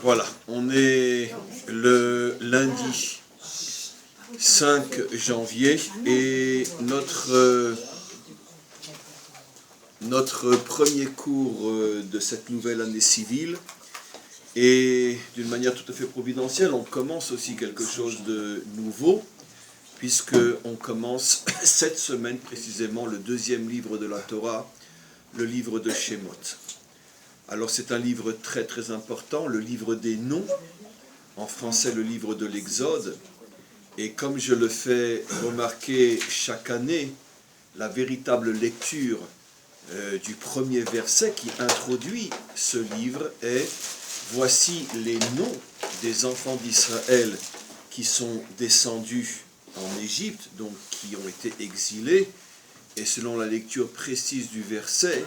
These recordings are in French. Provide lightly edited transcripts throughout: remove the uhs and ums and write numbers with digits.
Voilà, on est le lundi 5 janvier et notre premier cours de cette nouvelle année civile. Et d'une manière tout à fait providentielle, on commence aussi quelque chose de nouveau, puisqu'on commence cette semaine précisément le deuxième livre de la Torah, le livre de Shemot. Alors c'est un livre très très important, le livre des noms, en français le livre de l'Exode, et comme je le fais remarquer chaque année, la véritable lecture du premier verset qui introduit ce livre est « Voici les noms des enfants d'Israël qui sont descendus en Égypte, donc qui ont été exilés », et selon la lecture précise du verset,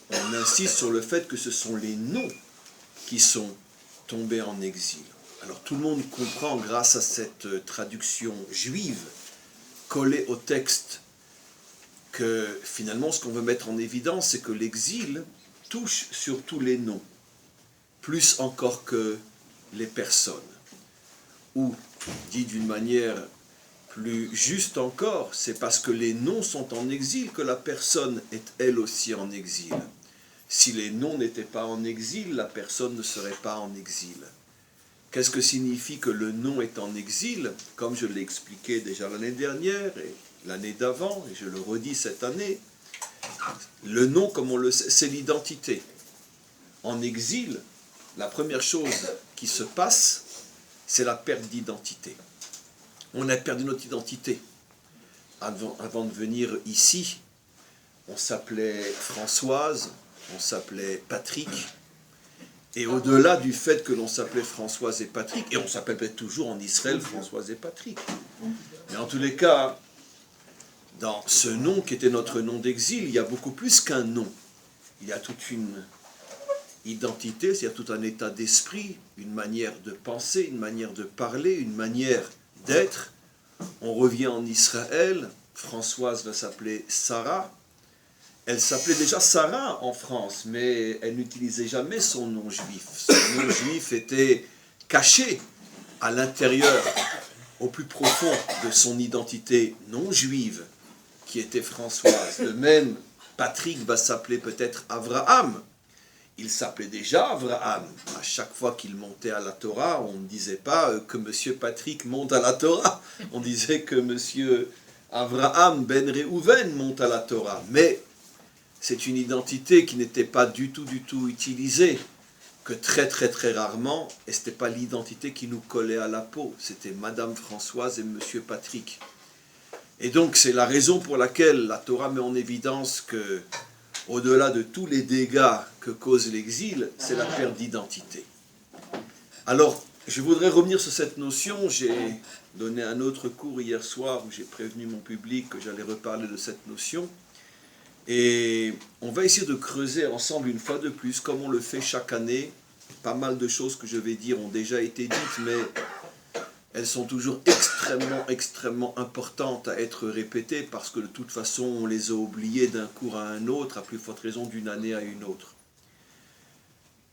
on insiste sur le fait que ce sont les noms qui sont tombés en exil. Alors tout le monde comprend grâce à cette traduction juive collée au texte que finalement ce qu'on veut mettre en évidence, c'est que l'exil touche surtout les noms, plus encore que les personnes. Ou, dit d'une manière plus juste encore, c'est parce que les noms sont en exil que la personne est elle aussi en exil. Si les noms n'étaient pas en exil, la personne ne serait pas en exil. Qu'est-ce que signifie que le nom est en exil? Comme je l'ai expliqué déjà l'année dernière et l'année d'avant, et je le redis cette année, le nom, comme on le sait, c'est l'identité. En exil, la première chose qui se passe, c'est la perte d'identité. On a perdu notre identité. Avant de venir ici, on s'appelait Françoise, on s'appelait Patrick, et au-delà du fait que l'on s'appelait Françoise et Patrick, et on s'appelle peut-être toujours en Israël Françoise et Patrick, mais en tous les cas, dans ce nom qui était notre nom d'exil, il y a beaucoup plus qu'un nom. Il y a toute une identité, c'est-à-dire tout un état d'esprit, une manière de penser, une manière de parler, une manière d'être. On revient en Israël, Françoise va s'appeler Sarah. Elle s'appelait déjà Sarah en France, mais elle n'utilisait jamais son nom juif. Son nom juif était caché à l'intérieur, au plus profond de son identité non juive, qui était Françoise. De même, Patrick va s'appeler peut-être Avraham. Il s'appelait déjà Avraham. À chaque fois qu'il montait à la Torah, on ne disait pas que Monsieur Patrick monte à la Torah. On disait que Monsieur Avraham ben Réhouven monte à la Torah. Mais c'est une identité qui n'était pas du tout utilisée, que très rarement, et ce n'était pas l'identité qui nous collait à la peau, c'était Madame Françoise et Monsieur Patrick. Et donc c'est la raison pour laquelle la Torah met en évidence que, au-delà de tous les dégâts que cause l'exil, c'est la perte d'identité. Alors, je voudrais revenir sur cette notion. J'ai donné un autre cours hier soir où j'ai prévenu mon public que j'allais reparler de cette notion. Et on va essayer de creuser ensemble une fois de plus, comme on le fait chaque année. Pas mal de choses que je vais dire ont déjà été dites, mais elles sont toujours extrêmement importantes à être répétées, parce que de toute façon, on les a oubliées d'un cours à un autre, à plus forte raison d'une année à une autre.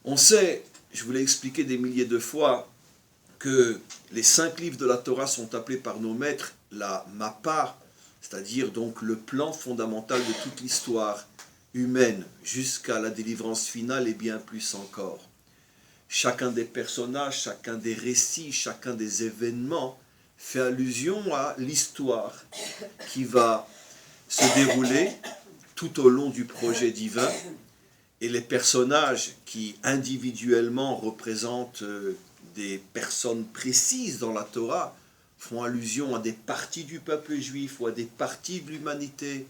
On sait, je vous l'ai expliqué des milliers de fois, que les 5 livres de la Torah sont appelés par nos maîtres la Mappa, c'est-à-dire donc le plan fondamental de toute l'histoire humaine, jusqu'à la délivrance finale et bien plus encore. Chacun des personnages, chacun des récits, chacun des événements fait allusion à l'histoire qui va se dérouler tout au long du projet divin, et les personnages qui individuellement représentent des personnes précises dans la Torah font allusion à des parties du peuple juif ou à des parties de l'humanité.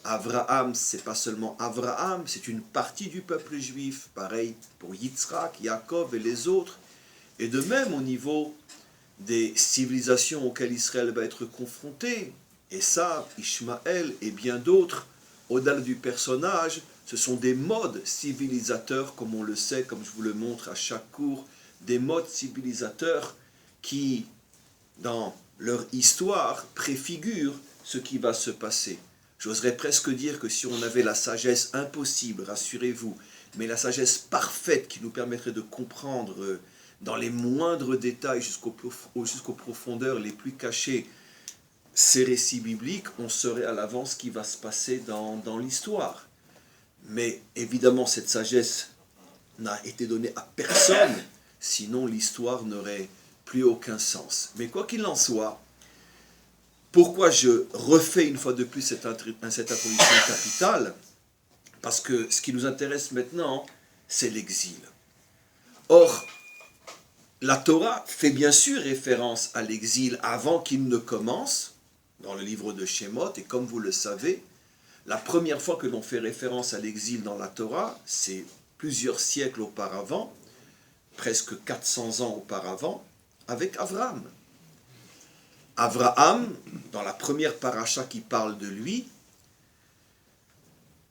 Avraham, c'est pas seulement Avraham, c'est une partie du peuple juif. Pareil pour Yitzhak, Yaakov et les autres. Et de même au niveau des civilisations auxquelles Israël va être confronté, Esav, Ishmaël et bien d'autres, au-delà du personnage, ce sont des modes civilisateurs, comme on le sait, comme je vous le montre à chaque cours, des modes civilisateurs qui, dans leur histoire, préfigurent ce qui va se passer. J'oserais presque dire que si on avait la sagesse impossible, rassurez-vous, mais la sagesse parfaite qui nous permettrait de comprendre dans les moindres détails jusqu'aux profondeurs les plus cachées ces récits bibliques, on saurait à l'avance ce qui va se passer dans l'histoire. Mais évidemment, cette sagesse n'a été donnée à personne, sinon l'histoire n'aurait plus aucun sens. Mais quoi qu'il en soit, pourquoi je refais une fois de plus cette introduction capitale? Parce que ce qui nous intéresse maintenant, c'est l'exil. Or, la Torah fait bien sûr référence à l'exil avant qu'il ne commence, dans le livre de Shemot, et comme vous le savez, la première fois que l'on fait référence à l'exil dans la Torah, c'est plusieurs siècles auparavant, presque 400 ans auparavant, avec Abraham. Abraham, dans la première paracha qui parle de lui,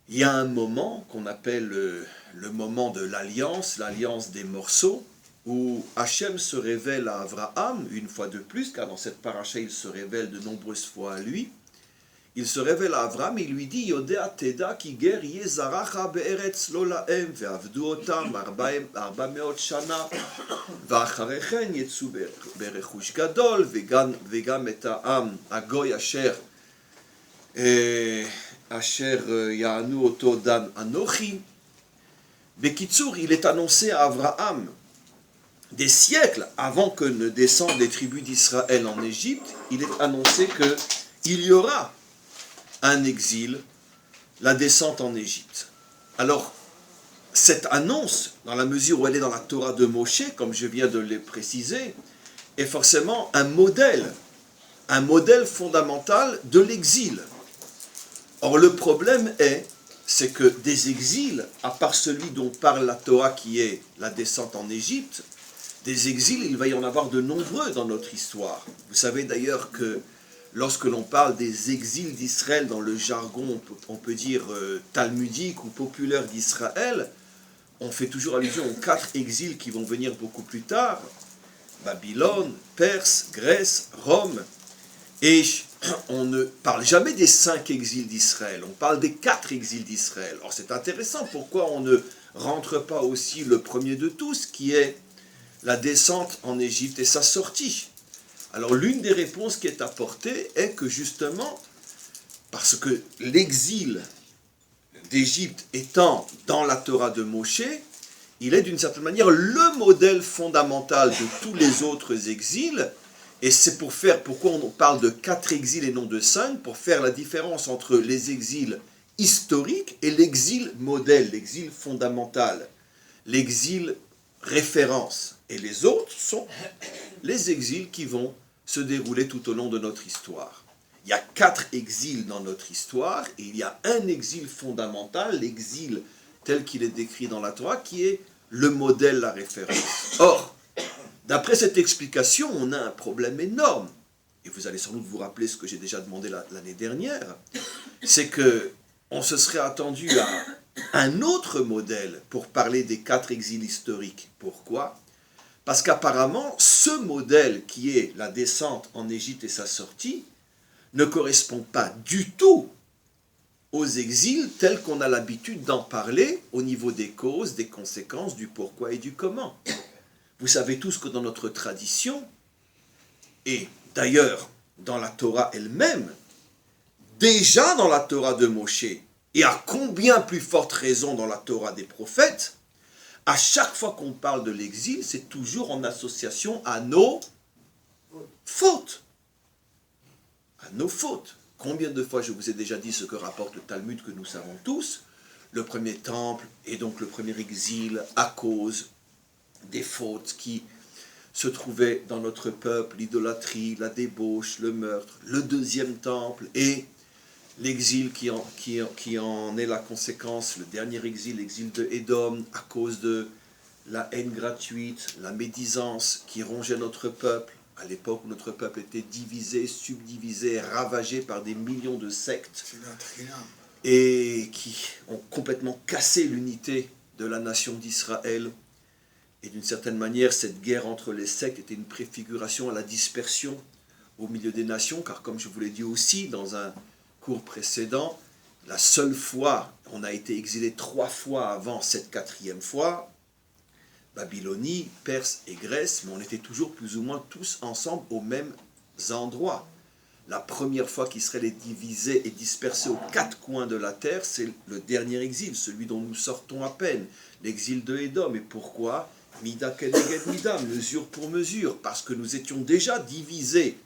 il y a un moment qu'on appelle le moment de l'alliance des morceaux, où Hachem se révèle à Abraham, une fois de plus, car dans cette paracha il se révèle de nombreuses fois à lui. Il se révèle à Abraham et il lui dit Yodea teda ki ger yezaracha be'eretz lo lahem ve'avdu otam 400 shana ve'acharechen yetzu berechush gadol ve'gam et ha'am hagoy asher ya'anu oto dan anochi. Bekitsur, il est annoncé à Abraham des siècles avant que ne descendent les tribus d'Israël en Égypte, il est annoncé qu'il y aura un exil, la descente en Égypte. Alors, cette annonce, dans la mesure où elle est dans la Torah de Moshe, comme je viens de le préciser, est forcément un modèle fondamental de l'exil. Or, le problème c'est que des exils, à part celui dont parle la Torah qui est la descente en Égypte, des exils, il va y en avoir de nombreux dans notre histoire. Vous savez d'ailleurs que lorsque l'on parle des exils d'Israël dans le jargon, on peut dire talmudique ou populaire d'Israël, on fait toujours allusion aux 4 exils qui vont venir beaucoup plus tard, Babylone, Perse, Grèce, Rome, et on ne parle jamais des 5 exils d'Israël, on parle des 4 exils d'Israël. Or c'est intéressant, pourquoi on ne rentre pas aussi le premier de tous, qui est la descente en Égypte et sa sortie? Alors l'une des réponses qui est apportée est que justement, parce que l'exil d'Égypte étant dans la Torah de Moshe, il est d'une certaine manière le modèle fondamental de tous les autres exils, et c'est pourquoi on parle de 4 exils et non de 5, pour faire la différence entre les exils historiques et l'exil modèle, l'exil fondamental, l'exil référence. Et les autres sont les exils qui vont se dérouler tout au long de notre histoire. Il y a 4 exils dans notre histoire, et il y a un exil fondamental, l'exil tel qu'il est décrit dans la Torah, qui est le modèle, la référence. Or, d'après cette explication, on a un problème énorme, et vous allez sans doute vous rappeler ce que j'ai déjà demandé l'année dernière, c'est que on se serait attendu à un autre modèle pour parler des 4 exils historiques. Pourquoi ? Parce qu'apparemment, ce modèle qui est la descente en Égypte et sa sortie ne correspond pas du tout aux exils tels qu'on a l'habitude d'en parler au niveau des causes, des conséquences, du pourquoi et du comment. Vous savez tous que dans notre tradition, et d'ailleurs dans la Torah elle-même, déjà dans la Torah de Moshe, et à combien plus forte raison dans la Torah des prophètes, à chaque fois qu'on parle de l'exil, c'est toujours en association à nos fautes. À nos fautes. Combien de fois je vous ai déjà dit ce que rapporte le Talmud que nous savons tous? Le premier temple et donc le premier exil à cause des fautes qui se trouvaient dans notre peuple, l'idolâtrie, la débauche, le meurtre. Le deuxième temple et l'exil qui en est la conséquence, le dernier exil, l'exil de Édom, à cause de la haine gratuite, la médisance qui rongeait notre peuple, à l'époque où notre peuple était divisé, subdivisé, ravagé par des millions de sectes, et qui ont complètement cassé l'unité de la nation d'Israël. Et d'une certaine manière, cette guerre entre les sectes était une préfiguration à la dispersion au milieu des nations, car comme je vous l'ai dit aussi dans un cours précédent, La seule fois, on a été exilé 3 fois avant cette 4e fois, Babylonie, Perse et Grèce, mais on était toujours plus ou moins tous ensemble aux mêmes endroits. La première fois qu'Israël est divisé et dispersé aux 4 coins de la terre, c'est le dernier exil, celui dont nous sortons à peine, l'exil de Édom. Et pourquoi? Mida keneged mida, mesure pour mesure, parce que nous étions déjà divisés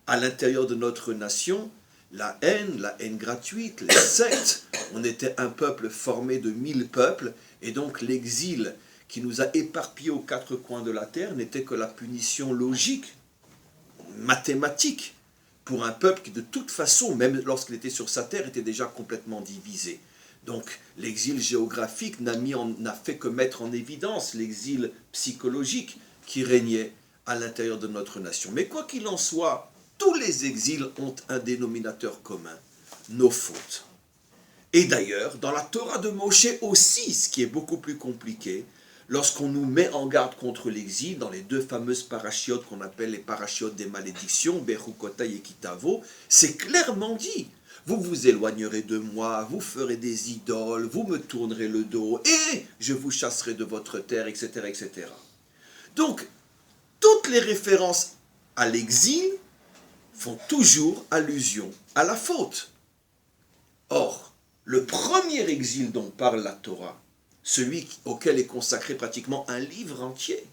à l'intérieur de notre nation. La haine gratuite, les sectes, on était un peuple formé de 1000 peuples, et donc l'exil qui nous a éparpillés aux 4 coins de la terre n'était que la punition logique, mathématique, pour un peuple qui de toute façon, même lorsqu'il était sur sa terre, était déjà complètement divisé. Donc l'exil géographique n'a fait que mettre en évidence l'exil psychologique qui régnait à l'intérieur de notre nation. Mais quoi qu'il en soit, tous les exils ont un dénominateur commun, nos fautes. Et d'ailleurs, dans la Torah de Moshe aussi, ce qui est beaucoup plus compliqué, lorsqu'on nous met en garde contre l'exil, dans les 2 fameuses parachiotes qu'on appelle les parachiotes des malédictions, Bechukotai et Kitavo, c'est clairement dit. Vous vous éloignerez de moi, vous ferez des idoles, vous me tournerez le dos, et je vous chasserai de votre terre, etc., etc. Donc, toutes les références à l'exil font toujours allusion à la faute. Or, le premier exil dont parle la Torah, celui auquel est consacré pratiquement un livre entier,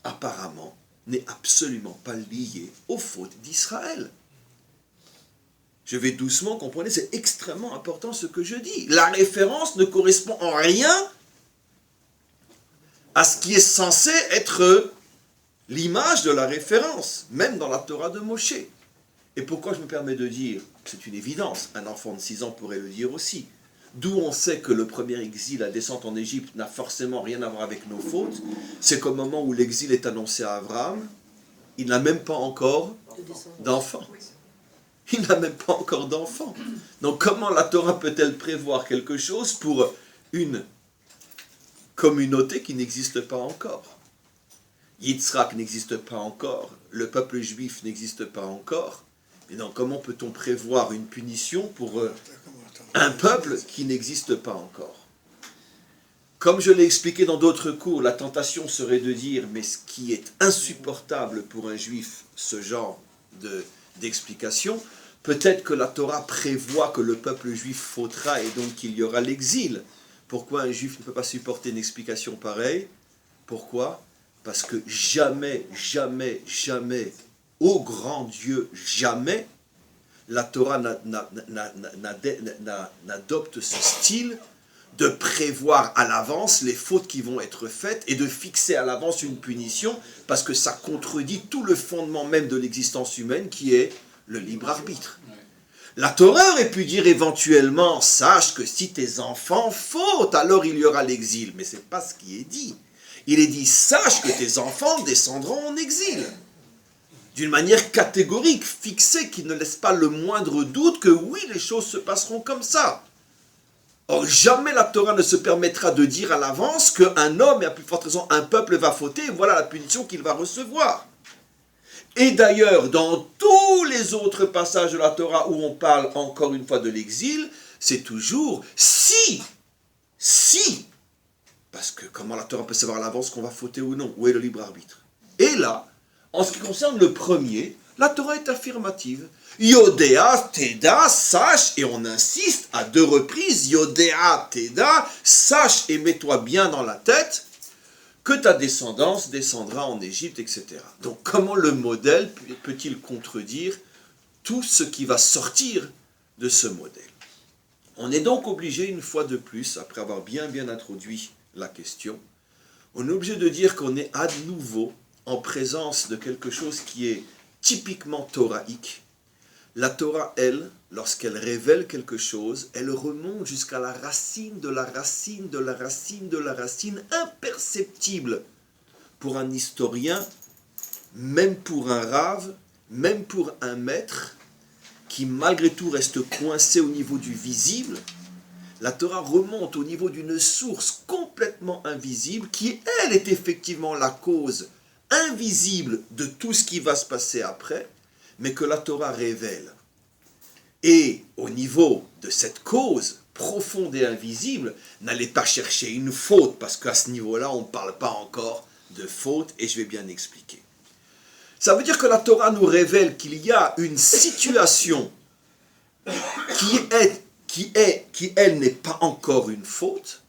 apparemment, n'est absolument pas lié aux fautes d'Israël. Je vais doucement, comprenez, c'est extrêmement important ce que je dis. La référence ne correspond en rien à ce qui est censé être l'image de la référence, même dans la Torah de Moshe. Et pourquoi je me permets de dire, c'est une évidence, un enfant de 6 ans pourrait le dire aussi, d'où on sait que le premier exil, la descente en Égypte, n'a forcément rien à voir avec nos fautes, c'est qu'au moment où l'exil est annoncé à Abraham, il n'a même pas encore d'enfant. Il n'a même pas encore d'enfant. Donc comment la Torah peut-elle prévoir quelque chose pour une communauté qui n'existe pas encore? Yitzhak n'existe pas encore, le peuple juif n'existe pas encore. Et donc comment peut-on prévoir une punition pour un peuple qui n'existe pas encore? Comme je l'ai expliqué dans d'autres cours, la tentation serait de dire, mais ce qui est insupportable pour un juif, ce genre d'explication, peut-être que la Torah prévoit que le peuple juif fautera et donc qu'il y aura l'exil. Pourquoi un juif ne peut pas supporter une explication pareille? Pourquoi? Parce que jamais, jamais, jamais, ô grand Dieu, jamais, la Torah n'adopte ce style de prévoir à l'avance les fautes qui vont être faites et de fixer à l'avance une punition, parce que ça contredit tout le fondement même de l'existence humaine qui est le libre arbitre. La Torah aurait pu dire éventuellement, sache que si tes enfants fautent, alors il y aura l'exil. Mais ce n'est pas ce qui est dit. Il est dit, sache que tes enfants descendront en exil. D'une manière catégorique, fixée, qui ne laisse pas le moindre doute que oui, les choses se passeront comme ça. Or, jamais la Torah ne se permettra de dire à l'avance qu'un homme, et à plus forte raison un peuple, va fauter, et voilà la punition qu'il va recevoir. Et d'ailleurs, dans tous les autres passages de la Torah où on parle encore une fois de l'exil, c'est toujours si, parce que comment la Torah peut savoir à l'avance qu'on va fauter ou non? Où est le libre arbitre? Et là, en ce qui concerne le premier, la Torah est affirmative. Yodéa, Teda, sache, et on insiste à 2 reprises, Yodéa, Teda, sache et mets-toi bien dans la tête que ta descendance descendra en Égypte, etc. Donc comment le modèle peut-il contredire tout ce qui va sortir de ce modèle? On est donc obligé, une fois de plus, après avoir bien introduit la question, on est obligé de dire qu'on est à nouveau en présence de quelque chose qui est typiquement thoraïque. La Torah, elle, lorsqu'elle révèle quelque chose, elle remonte jusqu'à la racine de la racine de la racine de la racine, imperceptible pour un historien, même pour un rave, même pour un maître, qui malgré tout reste coincé au niveau du visible. La Torah remonte au niveau d'une source complètement invisible, qui, elle, est effectivement la cause invisible de tout ce qui va se passer après, mais que la Torah révèle. Et au niveau de cette cause profonde et invisible, n'allez pas chercher une faute, parce qu'à ce niveau-là, on ne parle pas encore de faute, et je vais bien expliquer. Ça veut dire que la Torah nous révèle qu'il y a une situation qui elle, n'est pas encore une faute,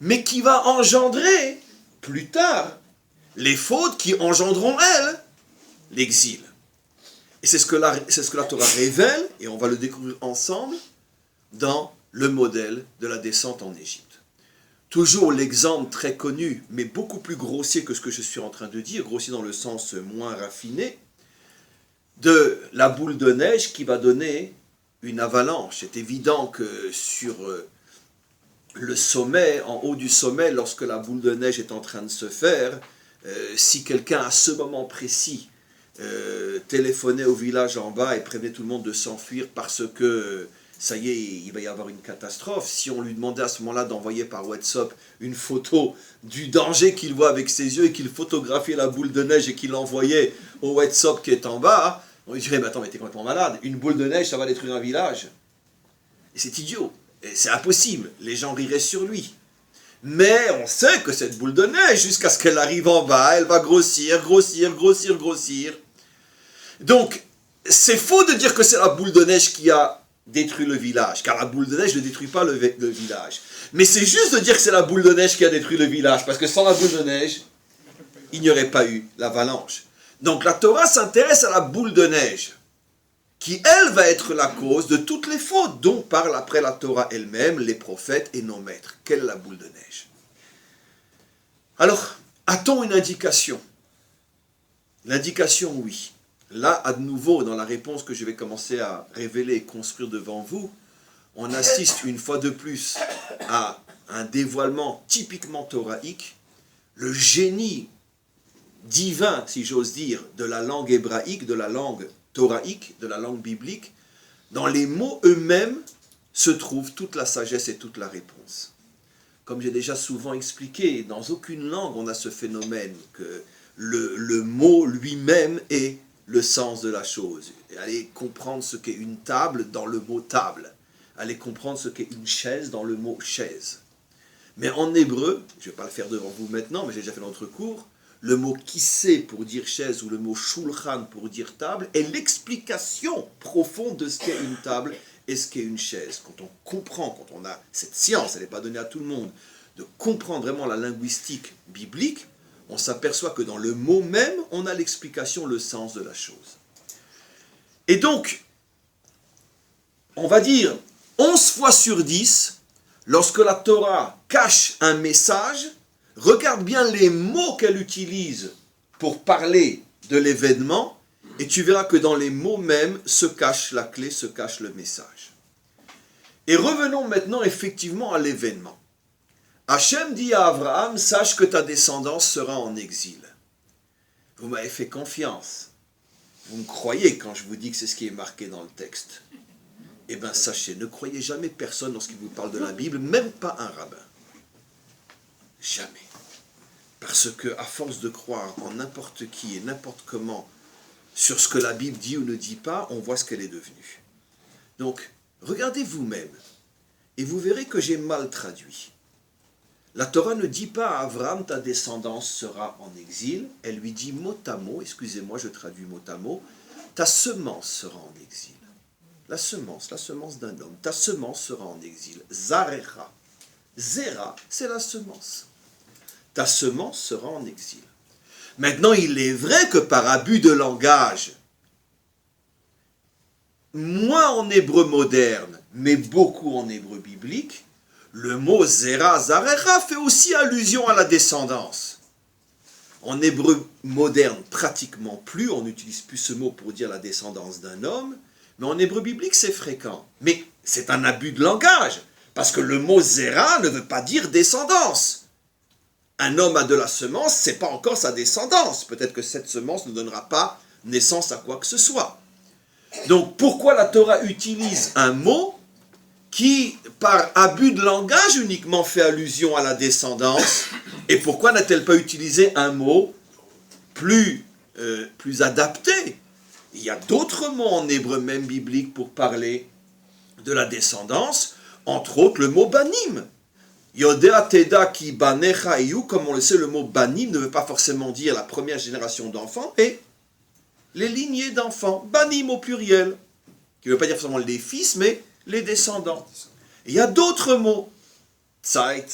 mais qui va engendrer, plus tard, les fautes qui engendreront, elles, l'exil. Et c'est ce que la Torah révèle, et on va le découvrir ensemble, dans le modèle de la descente en Égypte. Toujours l'exemple très connu, mais beaucoup plus grossier que ce que je suis en train de dire, grossier dans le sens moins raffiné, de la boule de neige qui va donner une avalanche. C'est évident que sur le sommet, en haut du sommet, lorsque la boule de neige est en train de se faire, si quelqu'un à ce moment précis téléphonait au village en bas et prévenait tout le monde de s'enfuir parce que ça y est, il va y avoir une catastrophe. Si on lui demandait à ce moment-là d'envoyer par WhatsApp une photo du danger qu'il voit avec ses yeux et qu'il photographiait la boule de neige et qu'il l'envoyait au WhatsApp qui est en bas, on lui dirait, mais attends, mais t'es complètement malade, une boule de neige, ça va détruire un village. Et c'est idiot, et c'est impossible, les gens riraient sur lui. Mais on sait que cette boule de neige, jusqu'à ce qu'elle arrive en bas, elle va grossir. Donc, c'est faux de dire que c'est la boule de neige qui a détruit le village, car la boule de neige ne détruit pas le village. Mais c'est juste de dire que c'est la boule de neige qui a détruit le village, parce que sans la boule de neige, il n'y aurait pas eu l'avalanche. Donc la Torah s'intéresse à la boule de neige, qui elle va être la cause de toutes les fautes dont parle après la Torah elle-même, les prophètes et nos maîtres. Quelle est la boule de neige? Alors, a-t-on une indication? L'indication, oui. Là, à nouveau, dans la réponse que je vais commencer à révéler et construire devant vous, on assiste une fois de plus à un dévoilement typiquement thoraïque, le génie divin, si j'ose dire, de la langue hébraïque, de la langue thoraïque, de la langue biblique. Dans les mots eux-mêmes se trouve toute la sagesse et toute la réponse. Comme j'ai déjà souvent expliqué, dans aucune langue on a ce phénomène que le mot lui-même est le sens de la chose. Allez comprendre ce qu'est une table dans le mot table. Allez comprendre ce qu'est une chaise dans le mot chaise. Mais en hébreu, je ne vais pas le faire devant vous maintenant, mais j'ai déjà fait dans notre cours, le mot kissé pour dire chaise ou le mot shulchan pour dire table est l'explication profonde de ce qu'est une table et ce qu'est une chaise. Quand on comprend, quand on a cette science, elle n'est pas donnée à tout le monde, de comprendre vraiment la linguistique biblique, on s'aperçoit que dans le mot même, on a l'explication, le sens de la chose. Et donc, on va dire 11 fois sur 10, lorsque la Torah cache un message, regarde bien les mots qu'elle utilise pour parler de l'événement, et tu verras que dans les mots mêmes se cache la clé, se cache le message. Et revenons maintenant effectivement à l'événement. Hachem dit à Abraham, sache que ta descendance sera en exil. Vous m'avez fait confiance. Vous me croyez quand je vous dis que c'est ce qui est marqué dans le texte. Eh bien sachez, ne croyez jamais personne lorsqu'il vous parle de la Bible, même pas un rabbin. Jamais. Parce que à force de croire en n'importe qui et n'importe comment sur ce que la Bible dit ou ne dit pas, on voit ce qu'elle est devenue. Donc, regardez vous-même et vous verrez que j'ai mal traduit. La Torah ne dit pas à Abraham, ta descendance sera en exil. Elle lui dit mot à mot, excusez-moi, je traduis mot à mot, ta semence sera en exil. La semence d'un homme, ta semence sera en exil. Zarecha. Zera, c'est la semence. Ta semence sera en exil. Maintenant, il est vrai que par abus de langage, moins en hébreu moderne, mais beaucoup en hébreu biblique, le mot Zera, Zarecha fait aussi allusion à la descendance. En hébreu moderne, pratiquement plus, on n'utilise plus ce mot pour dire la descendance d'un homme, mais en hébreu biblique, c'est fréquent. Mais c'est un abus de langage, parce que le mot Zera ne veut pas dire descendance. Un homme a de la semence, ce n'est pas encore sa descendance. Peut-être que cette semence ne donnera pas naissance à quoi que ce soit. Donc pourquoi la Torah utilise un mot qui, par abus de langage, uniquement fait allusion à la descendance? Et pourquoi n'a-t-elle pas utilisé un mot plus adapté? Il y a d'autres mots en hébreu même biblique pour parler de la descendance, entre autres le mot banim. Yodea teda ki banecha iyu, comme on le sait, le mot banim ne veut pas forcément dire la première génération d'enfants, mais les lignées d'enfants, banim au pluriel, qui ne veut pas dire forcément les fils, mais les descendants. Et il y a d'autres mots. Tsaït,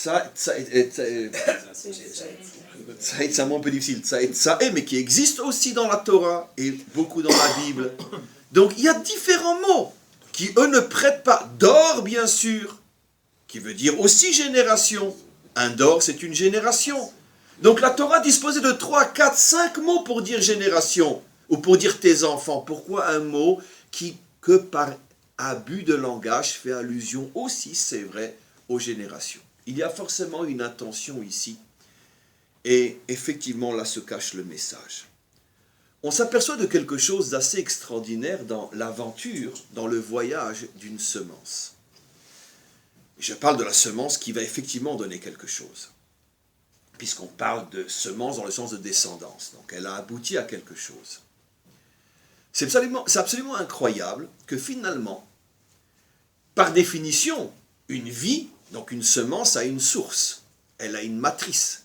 c'est un mot un peu difficile, mais qui existe aussi dans la Torah et beaucoup dans la Bible. Donc il y a différents mots qui, eux, ne prêtent pas. Dor, bien sûr, qui veut dire aussi génération. Un dor, c'est une génération. Donc la Torah disposait de 3, 4, 5 mots pour dire génération, ou pour dire tes enfants. Pourquoi un mot qui, que par abus de langage, fait allusion aussi, c'est vrai, aux générations? Il y a forcément une intention ici. Et effectivement, là se cache le message. On s'aperçoit de quelque chose d'assez extraordinaire dans l'aventure, dans le voyage d'une semence. Je parle de la semence qui va effectivement donner quelque chose, puisqu'on parle de semence dans le sens de descendance. Donc elle a abouti à quelque chose. C'est absolument incroyable que finalement, par définition, une vie, donc une semence, a une source. Elle a une matrice.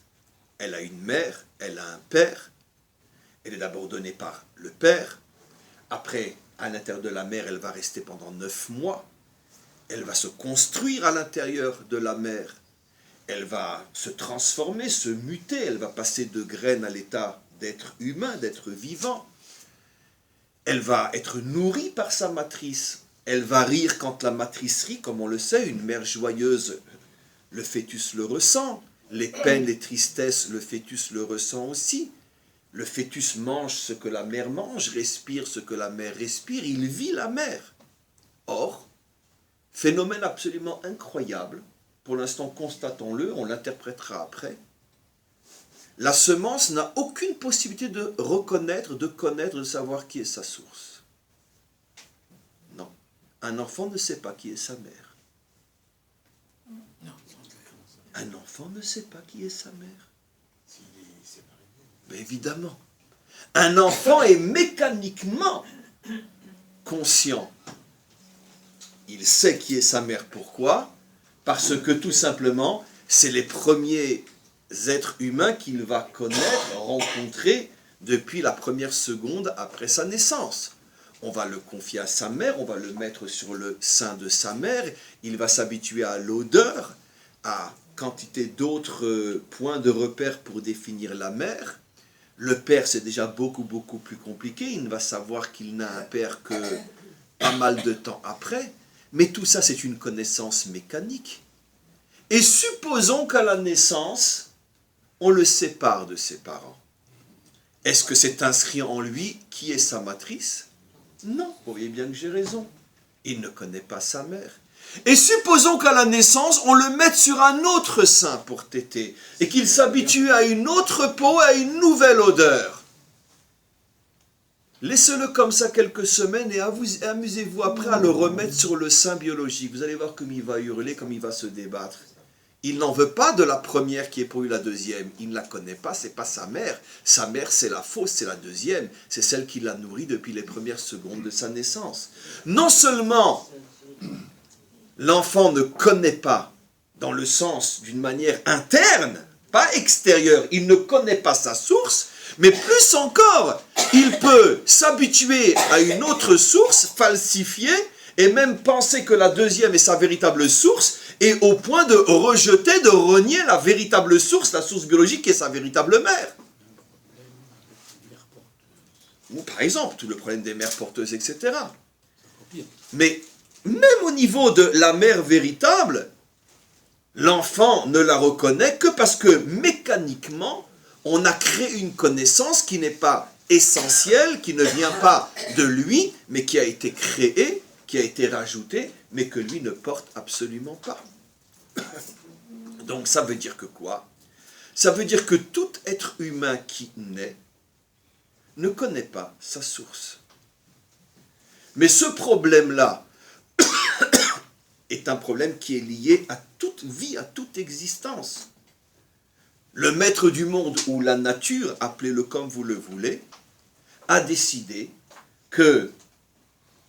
Elle a une mère, elle a un père. Elle est d'abord donnée par le père. Après, à l'intérieur de la mère, elle va rester pendant 9 mois. Elle va se construire à l'intérieur de la mère. Elle va se transformer, se muter. Elle va passer de graine à l'état d'être humain, d'être vivant. Elle va être nourrie par sa matrice. Elle va rire quand la matrice rit, comme on le sait. Une mère joyeuse, le fœtus le ressent. Les peines, les tristesses, le fœtus le ressent aussi. Le fœtus mange ce que la mère mange, respire ce que la mère respire. Il vit la mère. Or, phénomène absolument incroyable, pour l'instant constatons-le, on l'interprétera après, la semence n'a aucune possibilité de reconnaître, de connaître, de savoir qui est sa source. Non. Un enfant ne sait pas qui est sa mère. Un enfant ne sait pas qui est sa mère. Mais évidemment. Un enfant est mécaniquement conscient. Il sait qui est sa mère. Pourquoi? Parce que tout simplement, c'est les premiers êtres humains qu'il va connaître, rencontrer depuis la première seconde après sa naissance. On va le confier à sa mère, on va le mettre sur le sein de sa mère, il va s'habituer à l'odeur, à quantité d'autres points de repère pour définir la mère. Le père, c'est déjà beaucoup plus compliqué, il ne va savoir qu'il n'a un père que pas mal de temps après. Mais tout ça, c'est une connaissance mécanique. Et supposons qu'à la naissance, on le sépare de ses parents. Est-ce que c'est inscrit en lui qui est sa matrice? Non, vous voyez bien que j'ai raison. Il ne connaît pas sa mère. Et supposons qu'à la naissance, on le mette sur un autre sein pour téter, et qu'il s'habitue à une autre peau, à une nouvelle odeur. Laissez-le comme ça quelques semaines et amusez-vous après à le remettre sur le sein biologique. Vous allez voir comme il va hurler, comme il va se débattre. Il n'en veut pas de la première qui est pour lui la deuxième. Il ne la connaît pas, c'est pas sa mère. Sa mère, c'est la fausse, c'est la deuxième. C'est celle qui l'a nourri depuis les premières secondes de sa naissance. Non seulement l'enfant ne connaît pas, dans le sens d'une manière interne, pas extérieure, il ne connaît pas sa source, mais plus encore, il peut s'habituer à une autre source, falsifier, et même penser que la deuxième est sa véritable source, et au point de rejeter, de renier la véritable source, la source biologique qui est sa véritable mère. Ou par exemple, tout le problème des mères porteuses, etc. Mais même au niveau de la mère véritable, l'enfant ne la reconnaît que parce que mécaniquement, on a créé une connaissance qui n'est pas essentielle, qui ne vient pas de lui, mais qui a été créée, qui a été rajoutée, mais que lui ne porte absolument pas. Donc ça veut dire que quoi? Ça veut dire que tout être humain qui naît ne connaît pas sa source. Mais ce problème-là est un problème qui est lié à toute vie, à toute existence. Le maître du monde ou la nature, appelez-le comme vous le voulez, a décidé que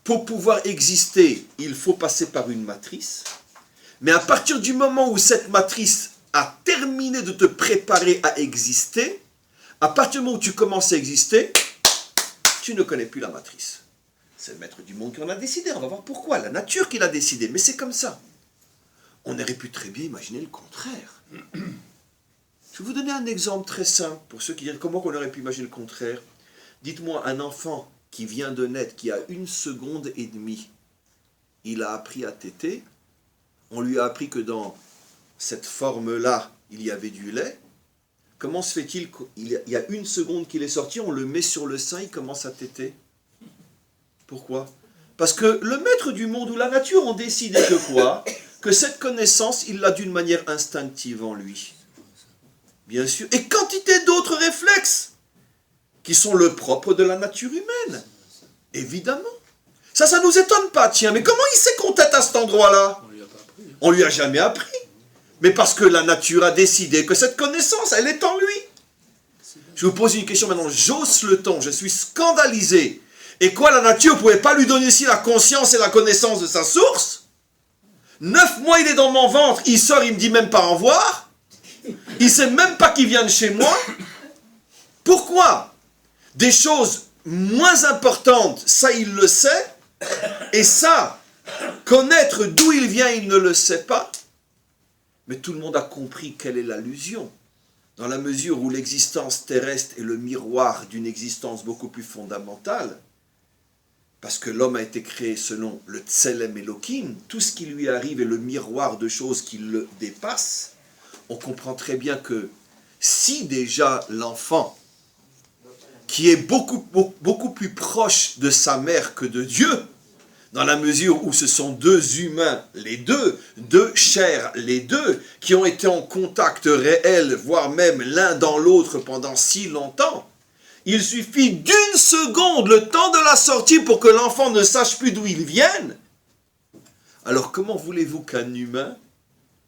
pour pouvoir exister, il faut passer par une matrice. Mais à partir du moment où cette matrice a terminé de te préparer à exister, à partir du moment où tu commences à exister, tu ne connais plus la matrice. C'est le maître du monde qui en a décidé. On va voir pourquoi. La nature qui l'a décidé. Mais c'est comme ça. On aurait pu très bien imaginer le contraire. Je vais vous donner un exemple très simple pour ceux qui disent comment on aurait pu imaginer le contraire. Dites-moi, un enfant qui vient de naître, qui a 1 seconde et demie, il a appris à téter. On lui a appris que dans cette forme-là, il y avait du lait. Comment se fait-il qu'il y a 1 seconde qu'il est sorti, on le met sur le sein, il commence à téter? Pourquoi? Parce que le maître du monde ou la nature ont décidé que quoi? Que cette connaissance, il l'a d'une manière instinctive en lui. Bien sûr. Et quantité d'autres réflexes qui sont le propre de la nature humaine. Évidemment. Ça ne nous étonne pas, tiens. Mais comment il sait qu'on tète à cet endroit-là? On lui a jamais appris. Mais parce que la nature a décidé que cette connaissance, elle est en lui. Je vous pose une question maintenant. J'hausse le ton. Je suis scandalisé. Et quoi, la nature ne pouvait pas lui donner ici la conscience et la connaissance de sa source? 9 mois, il est dans mon ventre. Il sort, il ne me dit même pas au revoir. Il ne sait même pas qu'il vient de chez moi. Pourquoi? Des choses moins importantes, ça, il le sait. Et ça, connaître d'où il vient, il ne le sait pas. Mais tout le monde a compris quelle est l'allusion. Dans la mesure où l'existence terrestre est le miroir d'une existence beaucoup plus fondamentale, parce que l'homme a été créé selon le Tselem Elohim, tout ce qui lui arrive est le miroir de choses qui le dépassent. On comprend très bien que si déjà l'enfant, qui est beaucoup plus proche de sa mère que de Dieu, dans la mesure où ce sont 2 humains, les deux chairs, les deux, qui ont été en contact réel, voire même l'un dans l'autre pendant si longtemps, il suffit d'1 seconde, le temps de la sortie, pour que l'enfant ne sache plus d'où il vient. Alors comment voulez-vous qu'un humain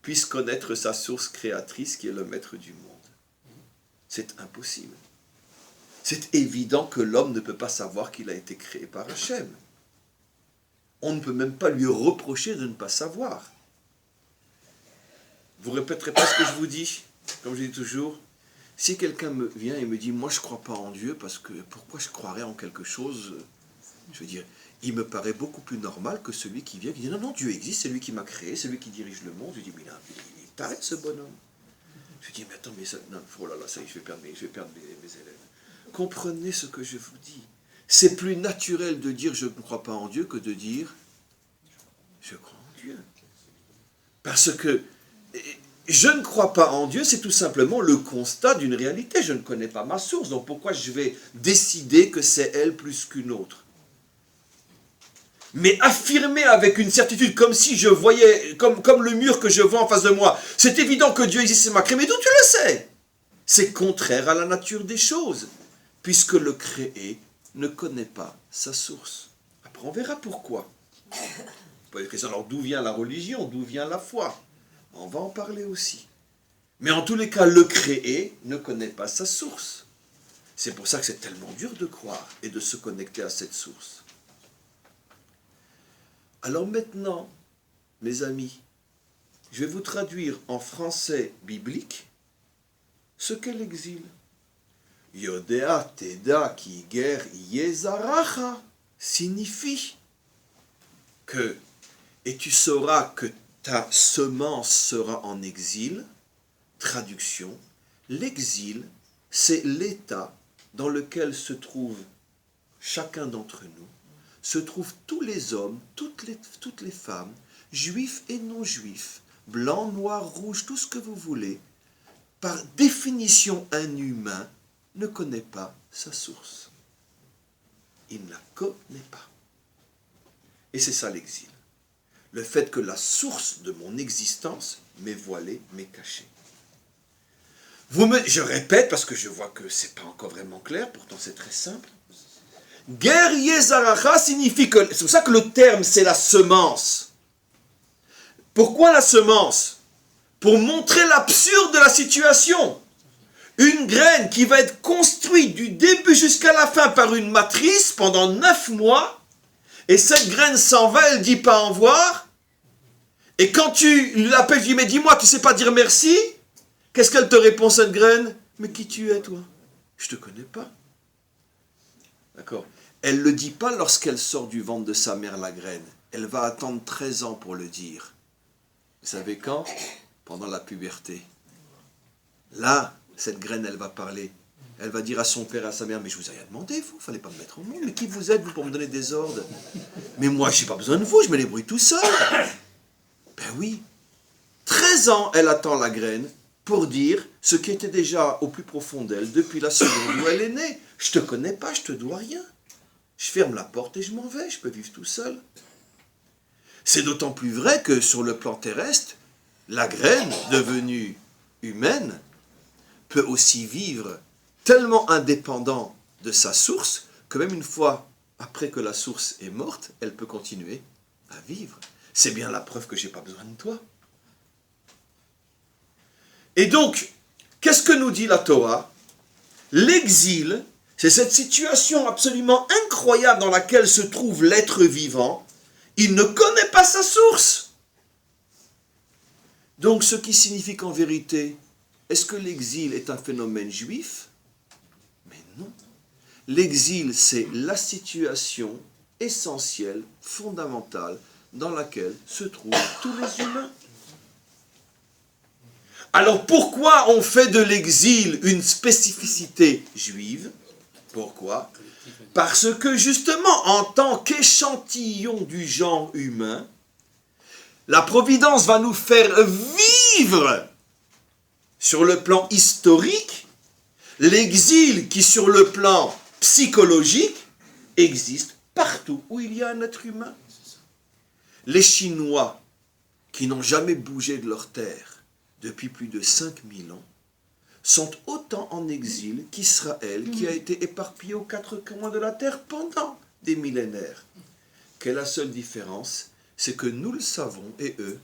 puisse connaître sa source créatrice qui est le maître du monde? C'est impossible. C'est évident que l'homme ne peut pas savoir qu'il a été créé par Hachem. On ne peut même pas lui reprocher de ne pas savoir. Vous répéterez pas ce que je vous dis, comme je dis toujours. Si quelqu'un me vient et me dit « moi je ne crois pas en Dieu, parce que pourquoi je croirais en quelque chose ?» Je veux dire, il me paraît beaucoup plus normal que celui qui vient et qui dit « non, non, Dieu existe, c'est lui qui m'a créé, c'est lui qui dirige le monde. » Je dis « mais là, il paraît ce bonhomme. » Je dis « mais attends, mais ça, non, oh là là, ça y est, je vais perdre mes élèves. » Comprenez ce que je vous dis. C'est plus naturel de dire « je ne crois pas en Dieu » que de dire « je crois en Dieu ». Parce que je ne crois pas en Dieu, c'est tout simplement le constat d'une réalité. Je ne connais pas ma source, donc pourquoi je vais décider que c'est elle plus qu'une autre? Mais affirmer avec une certitude, comme si je voyais, comme le mur que je vois en face de moi, c'est évident que Dieu existe, c'est ma créé, mais d'où tu le sais? C'est contraire à la nature des choses, puisque le créé ne connaît pas sa source. Après, on verra pourquoi. Alors, d'où vient la religion? D'où vient la foi? On va en parler aussi. Mais en tous les cas, le créé ne connaît pas sa source. C'est pour ça que c'est tellement dur de croire et de se connecter à cette source. Alors maintenant, mes amis, je vais vous traduire en français biblique ce qu'est l'exil. Yodea teda ki ger yezaracha signifie que, et tu sauras que ta semence sera en exil. Traduction, l'exil, c'est l'état dans lequel se trouve chacun d'entre nous, se trouvent tous les hommes, toutes les femmes, juifs et non-juifs, blancs, noirs, rouges, tout ce que vous voulez. Par définition, un humain ne connaît pas sa source. Il ne la connaît pas. Et c'est ça l'exil. Le fait que la source de mon existence m'est voilée, m'est cachée. Je répète parce que je vois que ce n'est pas encore vraiment clair, pourtant c'est très simple. Ger Yezaracha signifie que, c'est pour ça que le terme c'est la semence. Pourquoi la semence? Pour montrer l'absurde de la situation. Une graine qui va être construite du début jusqu'à la fin par une matrice pendant 9 mois, Et cette graine s'en va, elle ne dit pas au revoir. Et quand tu l'appelles, tu dis, mais dis-moi, tu ne sais pas dire merci? Qu'est-ce qu'elle te répond, cette graine? Mais qui tu es, toi? Je ne te connais pas. D'accord? Elle ne le dit pas lorsqu'elle sort du ventre de sa mère, la graine. Elle va attendre 13 ans pour le dire. Vous savez quand? Pendant la puberté. Là, cette graine, elle va parler. Elle va dire à son père et à sa mère, mais je vous ai rien demandé, vous, il ne fallait pas me mettre au monde. Mais qui vous êtes, vous, pour me donner des ordres? Mais moi, je n'ai pas besoin de vous, je me débrouille tout seul. Ben oui. 13 ans, elle attend la graine pour dire ce qui était déjà au plus profond d'elle depuis la seconde où elle est née. Je te connais pas, je te dois rien. Je ferme la porte et je m'en vais, je peux vivre tout seul. C'est d'autant plus vrai que sur le plan terrestre, la graine devenue humaine peut aussi vivre tellement indépendant de sa source que même une fois après que la source est morte, elle peut continuer à vivre. C'est bien la preuve que je n'ai pas besoin de toi. Et donc, qu'est-ce que nous dit la Torah? L'exil, c'est cette situation absolument incroyable dans laquelle se trouve l'être vivant. Il ne connaît pas sa source. Donc, ce qui signifie qu'en vérité, est-ce que l'exil est un phénomène juif? Mais non. L'exil, c'est la situation essentielle, fondamentale, dans laquelle se trouvent tous les humains. Alors pourquoi on fait de l'exil une spécificité juive? Pourquoi? Parce que justement, en tant qu'échantillon du genre humain, la Providence va nous faire vivre sur le plan historique l'exil qui sur le plan psychologique existe partout où il y a un être humain. Les Chinois qui n'ont jamais bougé de leur terre depuis plus de 5000 ans sont autant en exil qu'Israël qui a été éparpillé aux quatre coins de la terre pendant des millénaires. Quelle est la seule différence? C'est que nous le savons et eux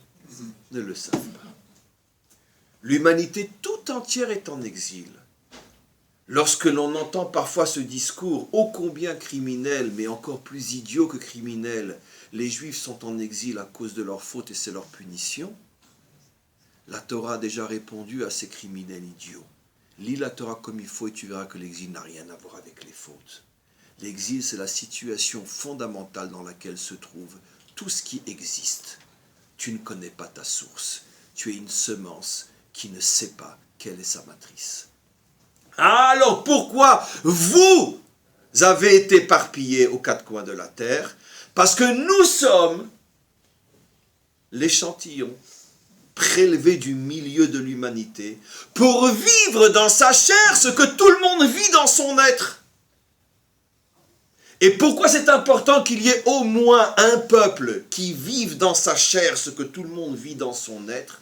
ne le savent pas. L'humanité tout entière est en exil. Lorsque l'on entend parfois ce discours ô combien criminel, mais encore plus idiot que criminel, les Juifs sont en exil à cause de leurs fautes et c'est leur punition, la Torah a déjà répondu à ces criminels idiots. Lis la Torah comme il faut et tu verras que l'exil n'a rien à voir avec les fautes. L'exil, c'est la situation fondamentale dans laquelle se trouve tout ce qui existe. Tu ne connais pas ta source. Tu es une semence qui ne sait pas quelle est sa matrice. Alors pourquoi vous avez été éparpillés aux quatre coins de la terre? Parce que nous sommes l'échantillon prélevé du milieu de l'humanité pour vivre dans sa chair ce que tout le monde vit dans son être. Et pourquoi c'est important qu'il y ait au moins un peuple qui vive dans sa chair ce que tout le monde vit dans son être?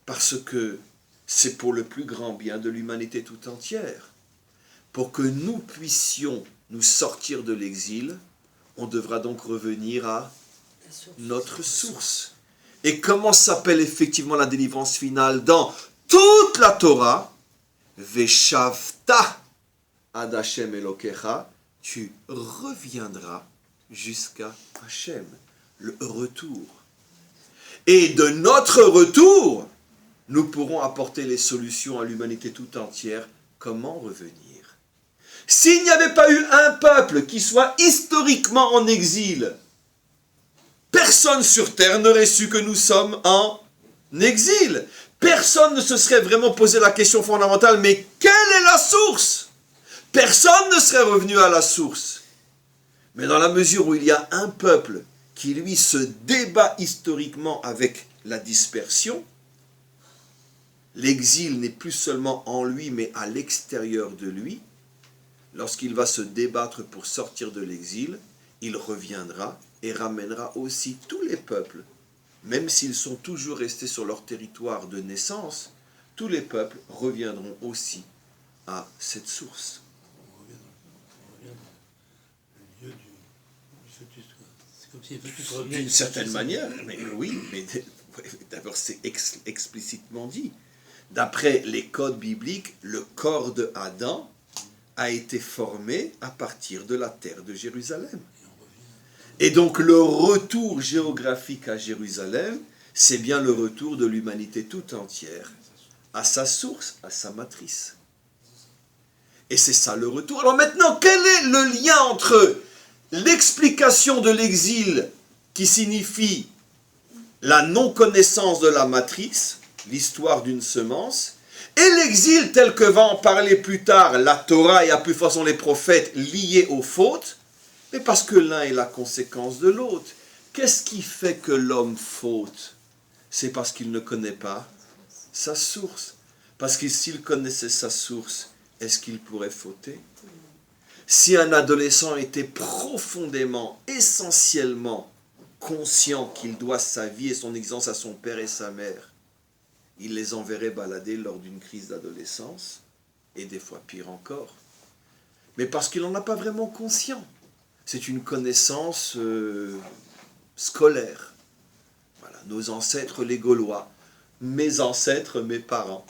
Parce que c'est pour le plus grand bien de l'humanité tout entière. Pour que nous puissions nous sortir de l'exil, on devra donc revenir à notre source. Et comment s'appelle effectivement la délivrance finale dans toute la Torah? Veshavta ad Hashem Elokecha, tu reviendras jusqu'à Hashem, le retour. Et de notre retour, nous pourrons apporter les solutions à l'humanité tout entière. Comment revenir? S'il n'y avait pas eu un peuple qui soit historiquement en exil, personne sur terre n'aurait su que nous sommes en exil. Personne ne se serait vraiment posé la question fondamentale, mais quelle est la source? Personne ne serait revenu à la source. Mais dans la mesure où il y a un peuple qui, lui, se débat historiquement avec la dispersion, l'exil n'est plus seulement en lui, mais à l'extérieur de lui. Lorsqu'il va se débattre pour sortir de l'exil, il reviendra et ramènera aussi tous les peuples, même s'ils sont toujours restés sur leur territoire de naissance, tous les peuples reviendront aussi à cette source. D'une certaine manière, mais oui, mais d'abord c'est explicitement dit. D'après les codes bibliques, le corps de Adam a été formé à partir de la terre de Jérusalem. Et donc le retour géographique à Jérusalem, c'est bien le retour de l'humanité tout entière à sa source, à sa matrice. Et c'est ça le retour. Alors maintenant, quel est le lien entre l'explication de l'exil qui signifie la non-connaissance de la matrice, l'histoire d'une semence, et l'exil tel que va en parler plus tard la Torah et à plus façon les prophètes liés aux fautes, mais parce que l'un est la conséquence de l'autre. Qu'est-ce qui fait que l'homme faute? C'est parce qu'il ne connaît pas sa source. Parce que s'il connaissait sa source, est-ce qu'il pourrait fauter? Si un adolescent était profondément, essentiellement conscient qu'il doit sa vie et son existence à son père et sa mère, il les enverrait balader lors d'une crise d'adolescence, et des fois pire encore. Mais parce qu'il n'en a pas vraiment conscience. C'est une connaissance scolaire. Voilà, nos ancêtres les Gaulois, mes ancêtres, mes parents.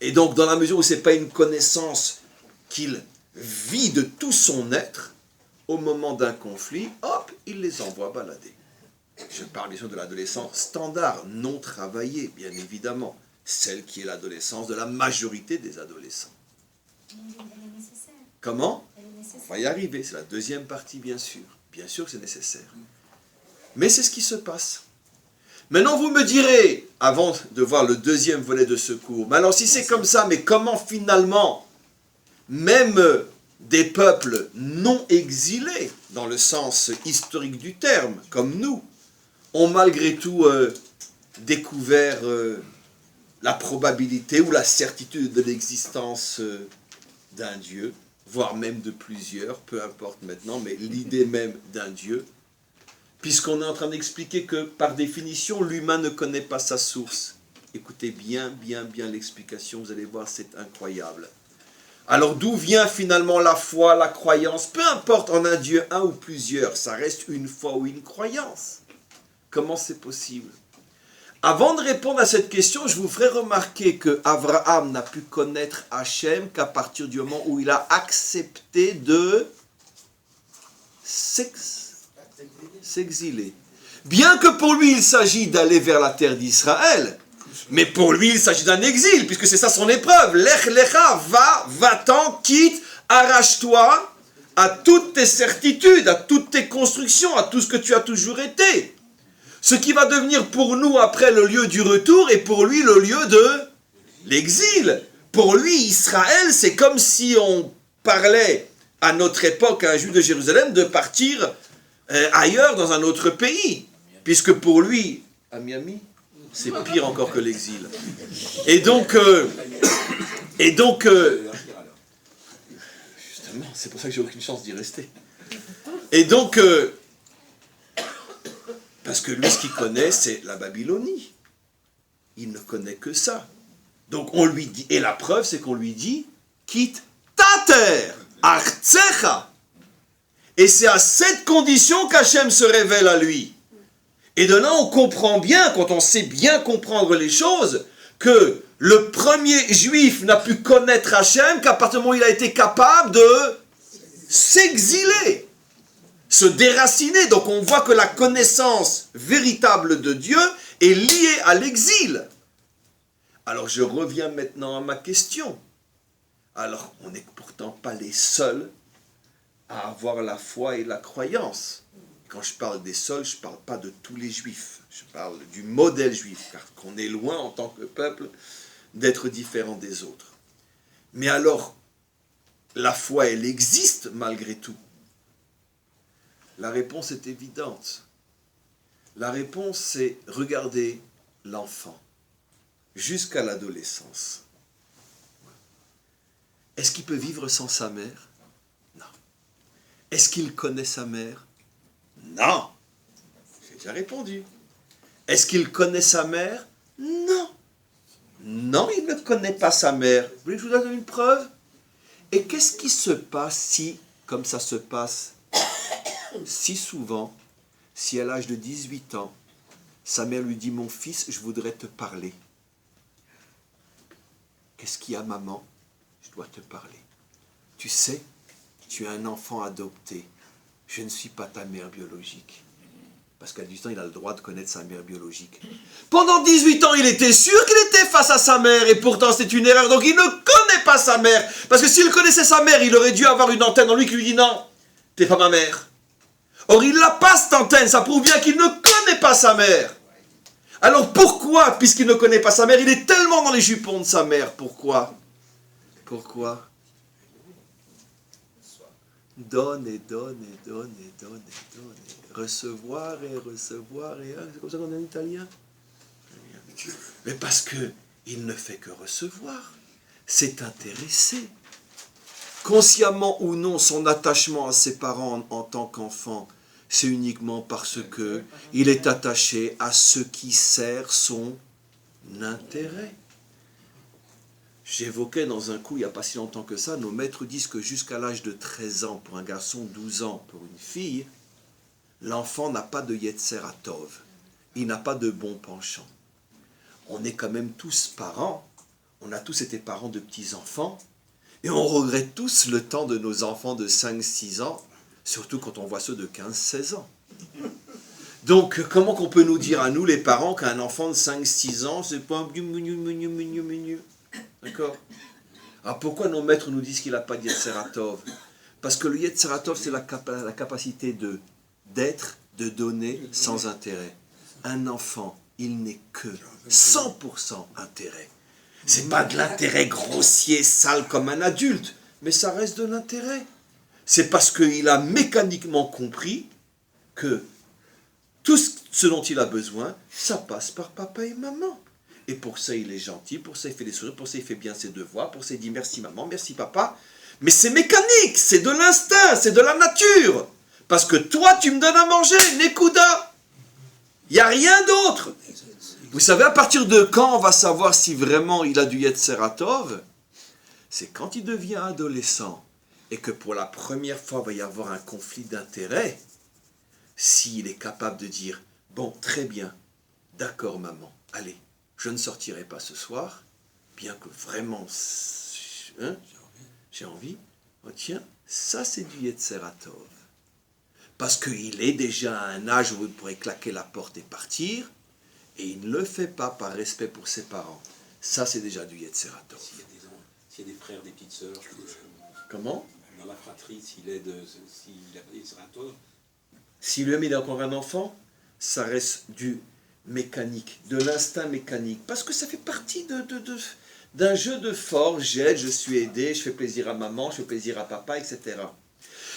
Et donc, dans la mesure où ce n'est pas une connaissance qu'il vit de tout son être, au moment d'un conflit, hop, il les envoie balader. Je parle bien sûr de l'adolescence standard, non travaillée, bien évidemment. Celle qui est l'adolescence de la majorité des adolescents. Elle est nécessaire. Comment? Elle est nécessaire. On va y arriver, c'est la deuxième partie, bien sûr. Bien sûr que c'est nécessaire. Mais c'est ce qui se passe. Maintenant, vous me direz, avant de voir le deuxième volet de ce cours, mais alors si c'est comme ça, mais comment finalement, même des peuples non exilés, dans le sens historique du terme, comme nous, ont malgré tout découvert la probabilité ou la certitude de l'existence d'un Dieu, voire même de plusieurs, peu importe maintenant, mais l'idée même d'un Dieu, puisqu'on est en train d'expliquer que, par définition, l'humain ne connaît pas sa source. Écoutez bien l'explication, vous allez voir, c'est incroyable. Alors d'où vient finalement la foi, la croyance? Peu importe en un Dieu, un ou plusieurs, ça reste une foi ou une croyance. Comment c'est possible? Avant de répondre à cette question, je vous ferai remarquer que Abraham n'a pu connaître Hachem qu'à partir du moment où il a accepté de s'exiler. Bien que pour lui, il s'agit d'aller vers la terre d'Israël, mais pour lui, il s'agit d'un exil, puisque c'est ça son épreuve. Lech lecha, va-t'en, quitte, arrache-toi à toutes tes certitudes, à toutes tes constructions, à tout ce que tu as toujours été. Ce qui va devenir pour nous après le lieu du retour et pour lui le lieu de l'exil. Pour lui, Israël, c'est comme si on parlait à notre époque à un juif de Jérusalem de partir ailleurs dans un autre pays. Puisque pour lui, à Miami, c'est pire encore que l'exil. Et donc, justement, c'est pour ça que j'ai aucune chance d'y rester. Et donc, parce que lui, ce qu'il connaît, c'est la Babylonie. Il ne connaît que ça. Donc on lui dit, et la preuve, c'est qu'on lui dit, quitte ta terre, Artsecha. Et c'est à cette condition qu'Hachem se révèle à lui. Et de là, on comprend bien, quand on sait bien comprendre les choses, que le premier juif n'a pu connaître Hachem qu'à partir du moment où il a été capable de s'exiler, se déraciner. Donc on voit que la connaissance véritable de Dieu est liée à l'exil. Alors je reviens maintenant à ma question. Alors on n'est pourtant pas les seuls à avoir la foi et la croyance. Quand je parle des seuls, je ne parle pas de tous les juifs. Je parle du modèle juif, car qu'on est loin en tant que peuple d'être différent des autres. Mais alors, la foi, elle existe malgré tout. La réponse est évidente. La réponse, c'est regarder l'enfant jusqu'à l'adolescence. Est-ce qu'il peut vivre sans sa mère? Non. Est-ce qu'il connaît sa mère? Non. J'ai déjà répondu. Est-ce qu'il connaît sa mère? Non. Non, il ne connaît pas sa mère. Vous voulez que je vous donne une preuve? Et qu'est-ce qui se passe si, comme ça se passe si souvent, si à l'âge de 18 ans, sa mère lui dit « Mon fils, je voudrais te parler. » Qu'est-ce qu'il y a, maman? Je dois te parler. Tu sais, tu es un enfant adopté. je ne suis pas ta mère biologique. Parce qu'à 18 ans, il a le droit de connaître sa mère biologique. Pendant 18 ans, il était sûr qu'il était face à sa mère, et pourtant c'est une erreur. Donc il ne connaît pas sa mère. Parce que s'il connaissait sa mère, il aurait dû avoir une antenne en lui qui lui dit non, t'es pas ma mère. Or il n'a pas cette antenne, ça prouve bien qu'il ne connaît pas sa mère. Alors pourquoi, puisqu'il ne connaît pas sa mère, il est tellement dans les jupons de sa mère? Pourquoi? Donne et donne et donne et donne et donne. Recevoir et recevoir et... C'est comme ça qu'on dit en italien? Mais parce que il ne fait que recevoir. C'est intéressé. Consciemment ou non, son attachement à ses parents en tant qu'enfant, c'est uniquement parce que il est attaché à ce qui sert son intérêt. J'évoquais dans un coup, il n'y a pas si longtemps que ça, nos maîtres disent que jusqu'à l'âge de 13 ans pour un garçon, 12 ans pour une fille, l'enfant n'a pas de Yetzer Tov. Il n'a pas de bon penchant. On est quand même tous parents. On a tous été parents de petits-enfants. Et on regrette tous le temps de nos enfants de 5-6 ans, surtout quand on voit ceux de 15-16 ans. Donc, comment qu'on peut nous dire à nous, les parents, qu'un enfant de 5-6 ans, c'est pas un menu. D'accord? Alors pourquoi nos maîtres nous disent qu'il n'a pas de Yetzer Tov? Parce que le Yetzer Tov, c'est la capacité d'être, de donner sans intérêt. Un enfant, il n'est que 100% intérêt. C'est pas de l'intérêt grossier, sale comme un adulte, mais ça reste de l'intérêt. C'est parce qu'il a mécaniquement compris que tout ce dont il a besoin, ça passe par papa et maman. Et pour ça, il est gentil, pour ça, il fait des sourires, pour ça, il fait bien ses devoirs, pour ça, il dit merci maman, merci papa. Mais c'est mécanique, c'est de l'instinct, c'est de la nature. Parce que toi, tu me donnes à manger, Nekuda. Il n'y a rien d'autre. Vous savez à partir de quand on va savoir si vraiment il a du Yetzer Tov? C'est quand il devient adolescent et que pour la première fois, il va y avoir un conflit d'intérêts. S'il est capable de dire, bon, très bien, d'accord maman, allez, je ne sortirai pas ce soir, bien que vraiment, j'ai envie. Oh, tiens, ça c'est du Yetzer Tov. Parce qu'il est déjà à un âge où il pourrait claquer la porte et partir, et il ne le fait pas par respect pour ses parents. Ça c'est déjà du Yetzer Tov. S'il y a des frères, des petites sœurs, Comment? Dans la fratrie, s'il a pas Yetzer Tov. Si lui-même il a encore un enfant, ça reste du mécanique, de l'instinct mécanique, parce que ça fait partie d'un jeu de force. J'aide, je suis aidé, je fais plaisir à maman, je fais plaisir à papa, etc.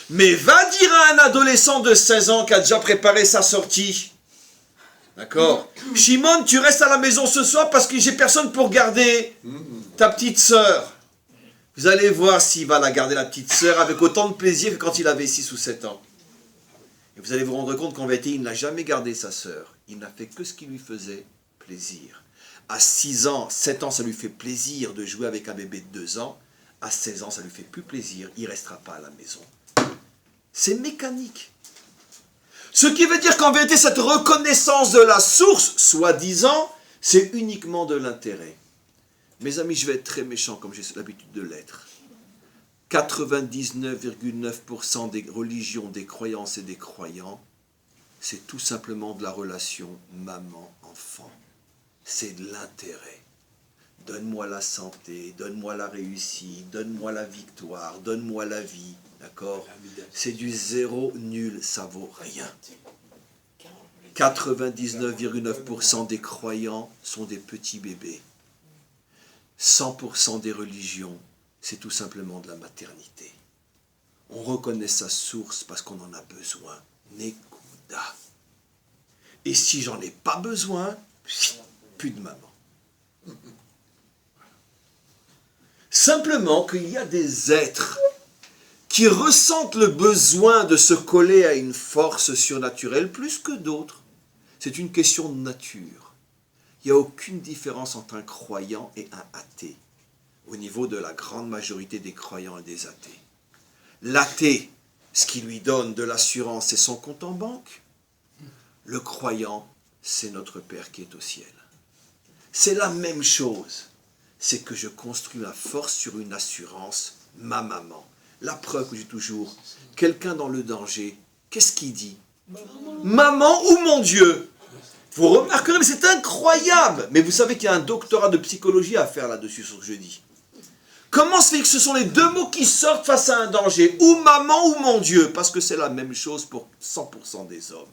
Mais va dire à un adolescent de 16 ans qui a déjà préparé sa sortie, d'accord, Shimon, tu restes à la maison ce soir parce que j'ai personne pour garder ta petite sœur. Vous allez voir s'il va la garder, la petite sœur, avec autant de plaisir que quand il avait 6 ou 7 ans. Et vous allez vous rendre compte qu'en vérité, il n'a jamais gardé sa sœur. Il n'a fait que ce qui lui faisait plaisir. À 6 ans, 7 ans, ça lui fait plaisir de jouer avec un bébé de 2 ans. À 16 ans, ça lui fait plus plaisir. Il ne restera pas à la maison. C'est mécanique. Ce qui veut dire qu'en vérité, cette reconnaissance de la source, soi-disant, c'est uniquement de l'intérêt. Mes amis, je vais être très méchant comme j'ai l'habitude de l'être. 99,9% des religions, des croyances et des croyants, c'est tout simplement de la relation maman-enfant. C'est de l'intérêt. Donne-moi la santé, donne-moi la réussite, donne-moi la victoire, donne-moi la vie. D'accord? C'est du zéro nul, ça vaut rien. 99,9% des croyants sont des petits bébés. 100% des religions, c'est tout simplement de la maternité. On reconnaît sa source parce qu'on en a besoin. Nekuda. Et si j'en ai pas besoin, plus de maman. Simplement qu'il y a des êtres qui ressentent le besoin de se coller à une force surnaturelle plus que d'autres. C'est une question de nature. Il n'y a aucune différence entre un croyant et un athée, au niveau de la grande majorité des croyants et des athées. L'athée, ce qui lui donne de l'assurance, c'est son compte en banque. Le croyant, c'est notre Père qui est au ciel. C'est la même chose. C'est que je construis ma force sur une assurance, ma maman. La preuve que j'ai toujours, quelqu'un dans le danger, qu'est-ce qu'il dit? Maman ou mon Dieu? Vous remarquerez, mais c'est incroyable. Mais vous savez qu'il y a un doctorat de psychologie à faire là-dessus sur ce que je dis. Comment se fait que ce sont les deux mots qui sortent face à un danger? Ou maman ou mon Dieu? Parce que c'est la même chose pour 100% des hommes.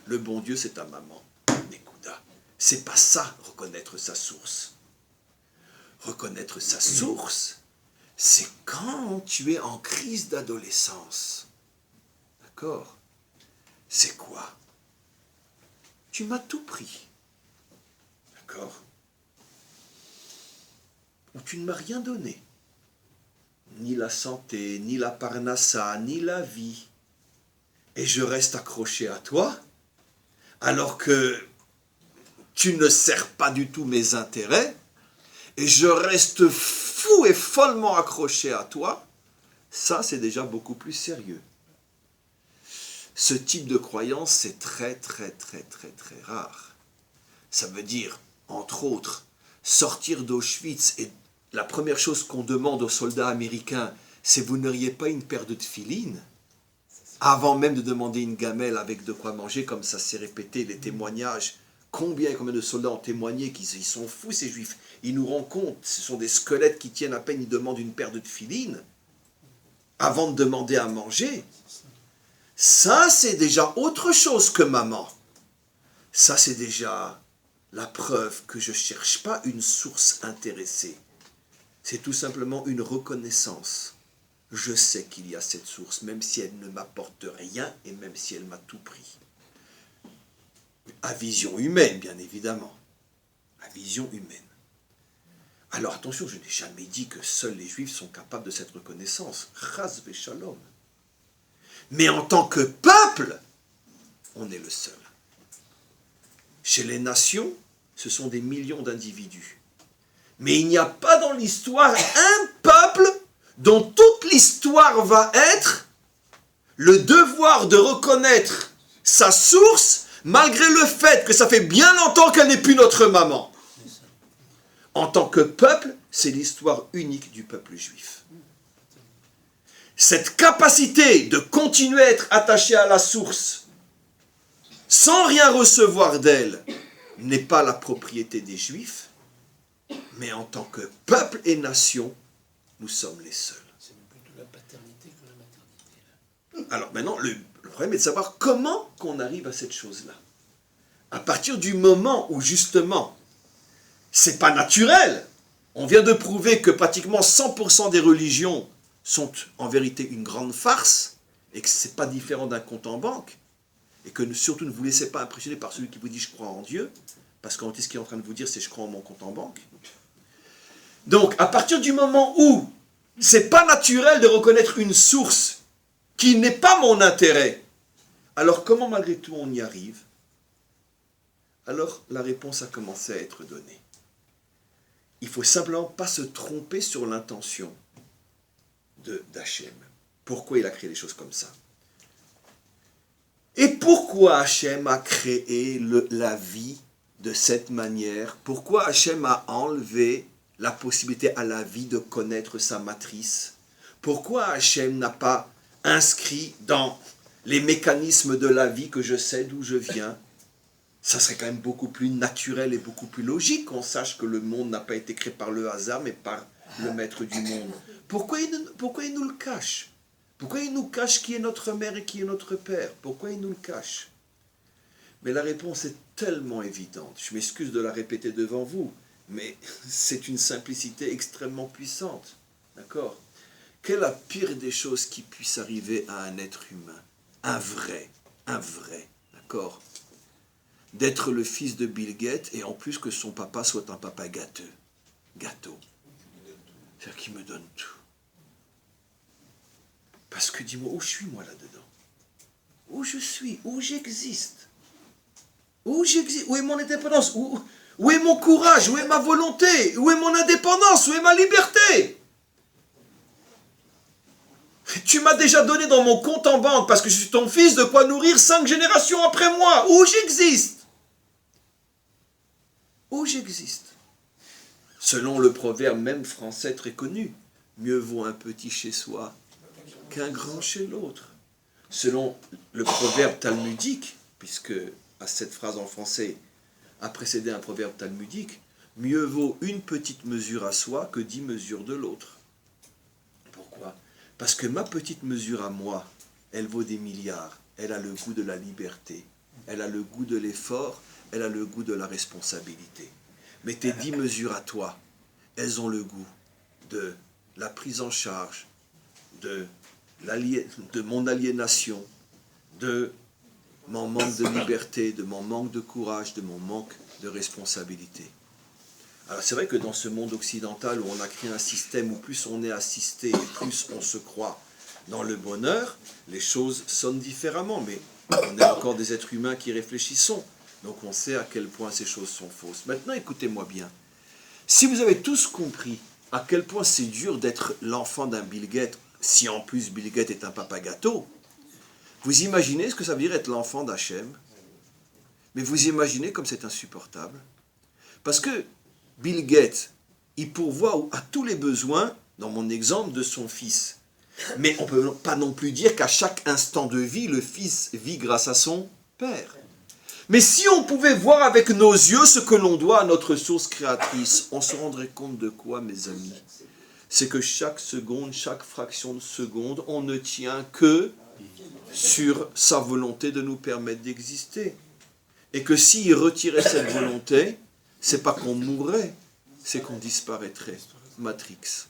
Le bon Dieu, c'est ta maman. Nékouda. C'est pas ça, reconnaître sa source. Reconnaître sa source, c'est quand tu es en crise d'adolescence. D'accord? C'est quoi? Tu m'as tout pris. D'accord? Ou tu ne m'as rien donné. Ni la santé, ni la parnassa, ni la vie. Et je reste accroché à toi, alors que tu ne sers pas du tout mes intérêts, et je reste fou et follement accroché à toi. Ça, c'est déjà beaucoup plus sérieux. Ce type de croyance, c'est très, très, très, très, très rare. Ça veut dire, entre autres, sortir d'Auschwitz, et la première chose qu'on demande aux soldats américains, c'est vous n'auriez pas une paire de tefilines, avant même de demander une gamelle avec de quoi manger, comme ça s'est répété, les témoignages. Combien de soldats ont témoigné qu'ils sont fous, ces juifs? Ils nous rendent compte, ce sont des squelettes qui tiennent à peine, ils demandent une paire de tefilines, avant de demander à manger. Ça, c'est déjà autre chose que maman. Ça, c'est déjà la preuve que je ne cherche pas une source intéressée. C'est tout simplement une reconnaissance. Je sais qu'il y a cette source, même si elle ne m'apporte rien et même si elle m'a tout pris. À vision humaine, bien évidemment. À vision humaine. Alors attention, je n'ai jamais dit que seuls les Juifs sont capables de cette reconnaissance. Chas v'shalom. Mais en tant que peuple, on est le seul. Chez les nations, ce sont des millions d'individus. Mais il n'y a pas dans l'histoire un peuple dont toute l'histoire va être le devoir de reconnaître sa source, malgré le fait que ça fait bien longtemps qu'elle n'est plus notre maman. En tant que peuple, c'est l'histoire unique du peuple juif. Cette capacité de continuer à être attaché à la source, sans rien recevoir d'elle, n'est pas la propriété des Juifs, mais en tant que peuple et nation, nous sommes les seuls. C'est plutôt la paternité que la maternité. Alors maintenant, le problème est de savoir comment qu'on arrive à cette chose-là. À partir du moment où justement, c'est pas naturel, on vient de prouver que pratiquement 100% des religions sont en vérité une grande farce, et que ce n'est pas différent d'un compte en banque, et que surtout ne vous laissez pas impressionner par celui qui vous dit « je crois en Dieu », parce qu'en fait ce qu'il est en train de vous dire c'est « je crois en mon compte en banque ». Donc, à partir du moment où c'est pas naturel de reconnaître une source qui n'est pas mon intérêt, alors comment malgré tout on y arrive? Alors la réponse a commencé à être donnée. Il ne faut simplement pas se tromper sur l'intention d'Hachem. Pourquoi il a créé les choses comme ça? Et pourquoi Hachem a créé la vie de cette manière? Pourquoi Hachem a enlevé la possibilité à la vie de connaître sa matrice? Pourquoi Hachem n'a pas inscrit dans les mécanismes de la vie que je sais d'où je viens? Ça serait quand même beaucoup plus naturel et beaucoup plus logique qu'on sache que le monde n'a pas été créé par le hasard, mais par le maître du monde. Pourquoi il nous le cache? Pourquoi il nous cache qui est notre mère et qui est notre père? Pourquoi il nous le cache? Mais la réponse est tellement évidente. Je m'excuse de la répéter devant vous, mais c'est une simplicité extrêmement puissante. D'accord? Quelle est la pire des choses qui puisse arriver à un être humain? Un vrai, d'accord? D'être le fils de Bill Gates et en plus que son papa soit un papa gâteux. Gâteau. C'est-à-dire qu'il me donne tout. Parce que dis-moi, où je suis moi là-dedans? Où je suis? Où j'existe? Où j'existe? Où est mon indépendance? Où est mon courage? Où est ma volonté? Où est mon indépendance? Où est ma liberté? Tu m'as déjà donné dans mon compte en banque, parce que je suis ton fils, de quoi nourrir 5 générations après moi. Où j'existe? Où j'existe? Selon le proverbe même français très connu, mieux vaut un petit chez soi qu'un grand chez l'autre. selon le proverbe talmudique, puisque à cette phrase en français a précédé un proverbe talmudique, mieux vaut une petite mesure à soi que 10 mesures de l'autre. Pourquoi? Parce que ma petite mesure à moi, elle vaut des milliards. Elle a le goût de la liberté, elle a le goût de l'effort, elle a le goût de la responsabilité. Mais tes 10 mesures à toi, elles ont le goût de la prise en charge, de mon aliénation, de mon manque de liberté, de mon manque de courage, de mon manque de responsabilité. Alors c'est vrai que dans ce monde occidental où on a créé un système où plus on est assisté et plus on se croit dans le bonheur, les choses sonnent différemment, mais on est encore des êtres humains qui réfléchissons, donc on sait à quel point ces choses sont fausses. Maintenant, écoutez-moi bien. Si vous avez tous compris à quel point c'est dur d'être l'enfant d'un Bill Gates, si en plus Bill Gates est un papa gâteau, vous imaginez ce que ça veut dire être l'enfant d'Hachem? Mais vous imaginez comme c'est insupportable? Parce que Bill Gates, il pourvoit à tous les besoins, dans mon exemple, de son fils. Mais on ne peut pas non plus dire qu'à chaque instant de vie, le fils vit grâce à son père. Mais si on pouvait voir avec nos yeux ce que l'on doit à notre source créatrice, on se rendrait compte de quoi, mes amis? C'est que chaque seconde, chaque fraction de seconde, on ne tient que sur sa volonté de nous permettre d'exister. Et que s'il retirait cette volonté, c'est pas qu'on mourrait, c'est qu'on disparaîtrait. Matrix.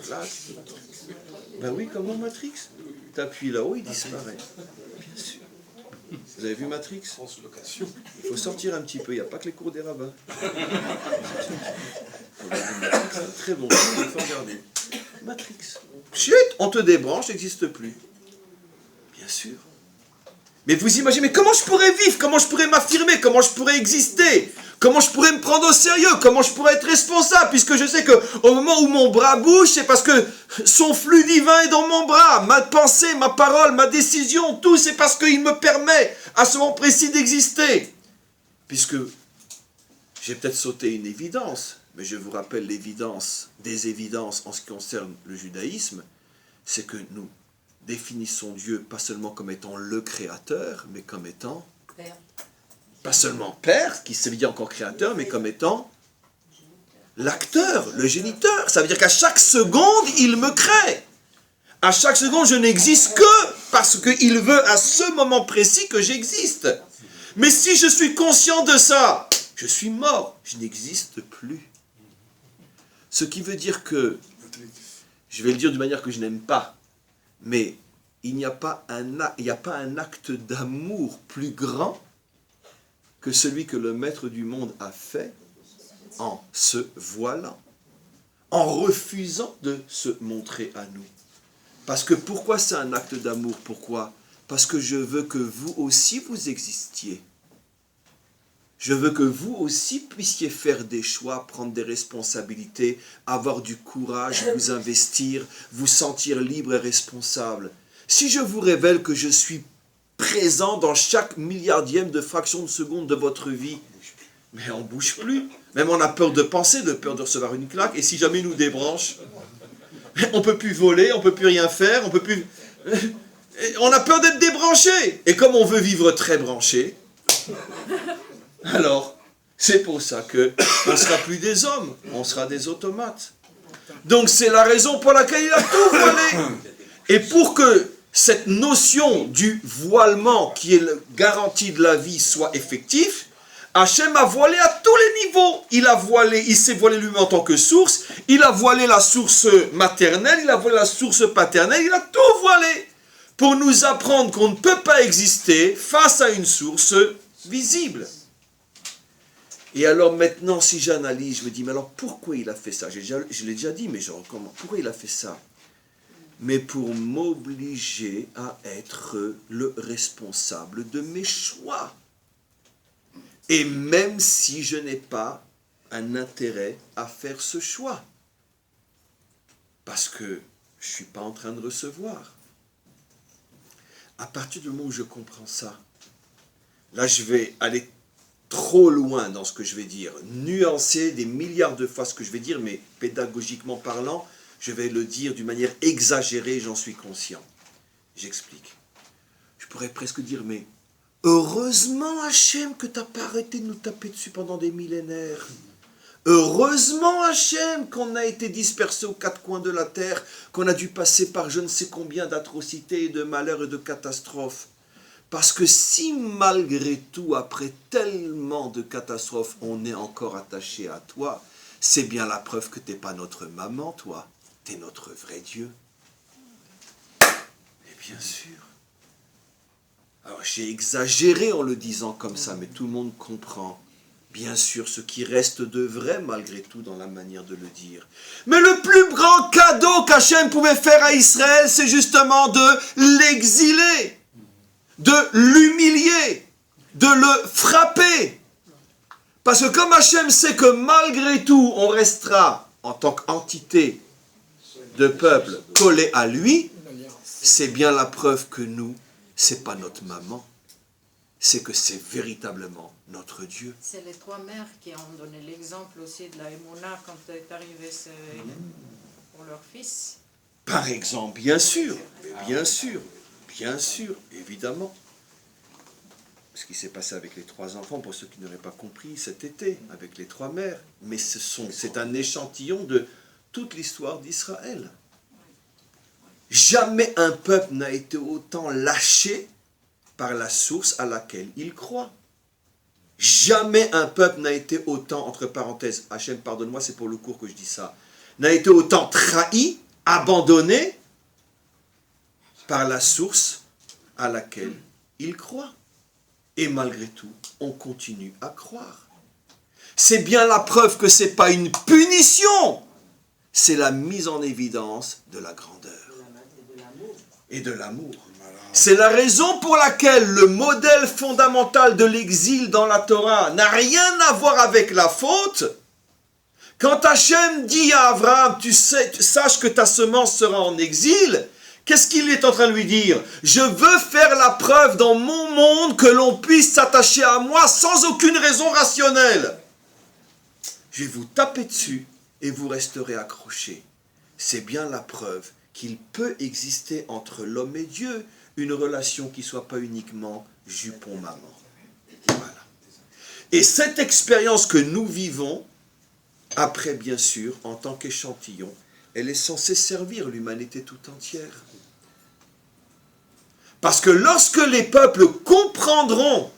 Là, ben oui, comment Matrix? T'appuies là-haut, il disparaît. Bien sûr. Vous avez vu Matrix? Il faut sortir un petit peu, il n'y a pas que les cours des rabbins. Très bon, il faut regarder. Matrix. Chut, on te débranche, n'existe plus. Bien sûr. Mais vous imaginez, mais comment je pourrais vivre? Comment je pourrais m'affirmer? Comment je pourrais exister? Comment je pourrais me prendre au sérieux? Comment je pourrais être responsable? Puisque je sais qu'au moment où mon bras bouge, c'est parce que son flux divin est dans mon bras. Ma pensée, ma parole, ma décision, tout, c'est parce qu'il me permet à ce moment précis d'exister. Puisque j'ai peut-être sauté une évidence, mais je vous rappelle l'évidence des évidences en ce qui concerne le judaïsme, c'est que nous définissons Dieu pas seulement comme étant le créateur, mais comme étant Père. Pas seulement Père, qui se dit encore créateur, mais comme étant l'acteur, le géniteur. Ça veut dire qu'à chaque seconde, il me crée. À chaque seconde, je n'existe que parce qu'il veut à ce moment précis que j'existe. Mais si je suis conscient de ça, je suis mort, je n'existe plus. Ce qui veut dire que, je vais le dire d'une manière que je n'aime pas, mais il n'y a pas un acte d'amour plus grand que celui que le maître du monde a fait en se voilant, en refusant de se montrer à nous. Parce que pourquoi c'est un acte d'amour? Pourquoi? Parce que je veux que vous aussi vous existiez. Je veux que vous aussi puissiez faire des choix, prendre des responsabilités, avoir du courage, vous investir, vous sentir libre et responsable. Si je vous révèle que je suis présent dans chaque milliardième de fraction de seconde de votre vie, mais on ne bouge plus. Même on a peur de penser, de peur de recevoir une claque, et si jamais il nous débranche, on ne peut plus voler, on ne peut plus rien faire, on peut plus... On a peur d'être débranché. Et comme on veut vivre très branché, alors, c'est pour ça qu'on ne sera plus des hommes, on sera des automates. Donc c'est la raison pour laquelle il a tout voilé. Et pour que cette notion du voilement, qui est la garantie de la vie, soit effectif, Hachem a voilé à tous les niveaux. Il s'est voilé lui-même en tant que source, il a voilé la source maternelle, il a voilé la source paternelle, il a tout voilé pour nous apprendre qu'on ne peut pas exister face à une source visible. Et alors maintenant, si j'analyse, je me dis, mais alors pourquoi il a fait ça? Je l'ai déjà dit, mais je recommande. Pourquoi il a fait ça? Mais pour m'obliger à être le responsable de mes choix. Et même si je n'ai pas un intérêt à faire ce choix. Parce que je ne suis pas en train de recevoir. À partir du moment où je comprends ça, là je vais aller trop loin dans ce que je vais dire, nuancer des milliards de fois ce que je vais dire, mais pédagogiquement parlant, je vais le dire d'une manière exagérée, j'en suis conscient. J'explique. Je pourrais presque dire, mais heureusement, Hachem, que tu n'as pas arrêté de nous taper dessus pendant des millénaires. Heureusement, Hachem, qu'on a été dispersés aux quatre coins de la terre, qu'on a dû passer par je ne sais combien d'atrocités, et de malheurs et de catastrophes. Parce que si malgré tout, après tellement de catastrophes, on est encore attaché à toi, c'est bien la preuve que tu n'es pas notre maman, toi. Tu es notre vrai Dieu. Et bien sûr. Alors j'ai exagéré en le disant comme ça, mais tout le monde comprend. Bien sûr, ce qui reste de vrai malgré tout dans la manière de le dire. Mais le plus grand cadeau qu'Hachem pouvait faire à Israël, c'est justement de l'exiler, de l'humilier, de le frapper. Parce que comme Hachem sait que malgré tout, on restera en tant qu'entité de peuple collé à lui, c'est bien la preuve que nous, c'est pas notre maman, c'est que c'est véritablement notre Dieu. C'est les trois mères qui ont donné l'exemple aussi de la Emouna quand est arrivé pour leur fils. Par exemple, bien sûr, évidemment. Ce qui s'est passé avec les trois enfants, pour ceux qui n'auraient pas compris, cet été, avec les trois mères. Mais c'est un échantillon de toute l'histoire d'Israël. Jamais un peuple n'a été autant lâché par la source à laquelle il croit. Jamais un peuple n'a été autant, entre parenthèses, Hachem, pardonne-moi, c'est pour le cours que je dis ça, n'a été autant trahi, abandonné par la source à laquelle il croit. Et malgré tout, on continue à croire. C'est bien la preuve que ce n'est pas une punition, c'est la mise en évidence de la grandeur et de l'amour. C'est la raison pour laquelle le modèle fondamental de l'exil dans la Torah n'a rien à voir avec la faute. Quand Hachem dit à Abraham, sache que ta semence sera en exil, qu'est-ce qu'il est en train de lui dire? Je veux faire la preuve dans mon monde que l'on puisse s'attacher à moi sans aucune raison rationnelle. Je vais vous taper dessus et vous resterez accrochés. C'est bien la preuve qu'il peut exister entre l'homme et Dieu une relation qui ne soit pas uniquement jupon-maman. Voilà. Et cette expérience que nous vivons, après bien sûr, en tant qu'échantillon, elle est censée servir l'humanité tout entière. Parce que lorsque les peuples comprendront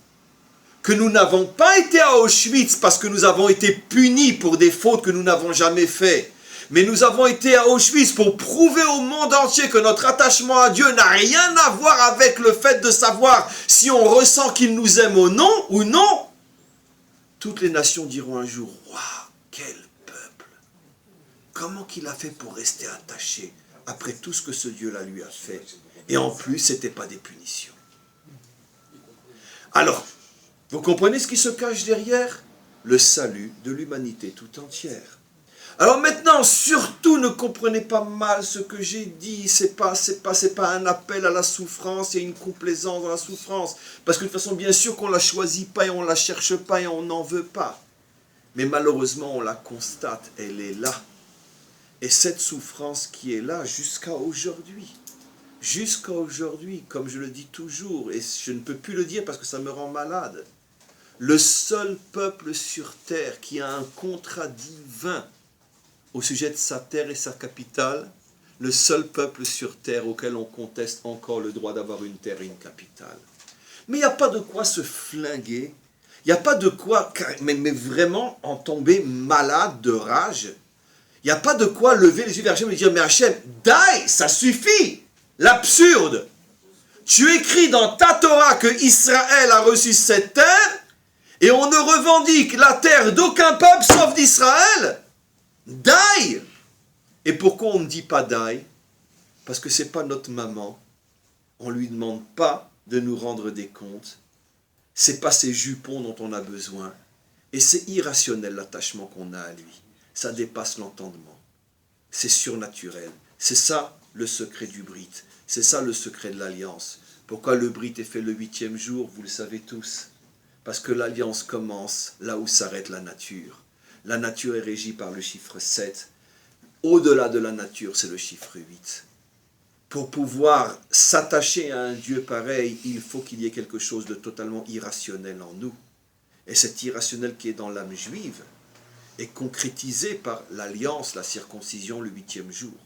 que nous n'avons pas été à Auschwitz parce que nous avons été punis pour des fautes que nous n'avons jamais faites, mais nous avons été à Auschwitz pour prouver au monde entier que notre attachement à Dieu n'a rien à voir avec le fait de savoir si on ressent qu'il nous aime ou non. Toutes les nations diront un jour, « Waouh, quel peuple! Comment qu'il a fait pour rester attaché après tout ce que ce Dieu-là lui a fait? Et en plus, ce n'était pas des punitions. » Alors, vous comprenez ce qui se cache derrière? Le salut de l'humanité tout entière. Alors maintenant, surtout ne comprenez pas mal ce que j'ai dit, c'est pas un appel à la souffrance et une complaisance dans la souffrance, parce que de toute façon, bien sûr qu'on ne la choisit pas et on ne la cherche pas et on n'en veut pas. Mais malheureusement, on la constate, elle est là. Et cette souffrance qui est là jusqu'à aujourd'hui, comme je le dis toujours, et je ne peux plus le dire parce que ça me rend malade, le seul peuple sur terre qui a un contrat divin au sujet de sa terre et sa capitale, le seul peuple sur terre auquel on conteste encore le droit d'avoir une terre et une capitale. Mais il n'y a pas de quoi se flinguer, il n'y a pas de quoi, mais vraiment en tomber malade de rage. Il n'y a pas de quoi lever les yeux vers Hachem et dire, mais Hachem, dai, ça suffit, l'absurde. Tu écris dans ta Torah que Israël a reçu cette terre, et on ne revendique la terre d'aucun peuple sauf d'Israël. Daï! Et pourquoi on ne dit pas daï? Parce que ce n'est pas notre maman. On ne lui demande pas de nous rendre des comptes. Ce n'est pas ses jupons dont on a besoin. Et c'est irrationnel l'attachement qu'on a à lui. Ça dépasse l'entendement. C'est surnaturel. C'est ça le secret du Brit. C'est ça le secret de l'alliance. Pourquoi le Brit est fait le 8e jour? Vous le savez tous. Parce que l'alliance commence là où s'arrête la nature. La nature est régie par le chiffre 7. Au-delà de la nature, c'est le chiffre 8. pour pouvoir s'attacher à un Dieu pareil, il faut qu'il y ait quelque chose de totalement irrationnel en nous. Et cet irrationnel qui est dans l'âme juive est concrétisé par l'alliance, la circoncision, le 8e jour.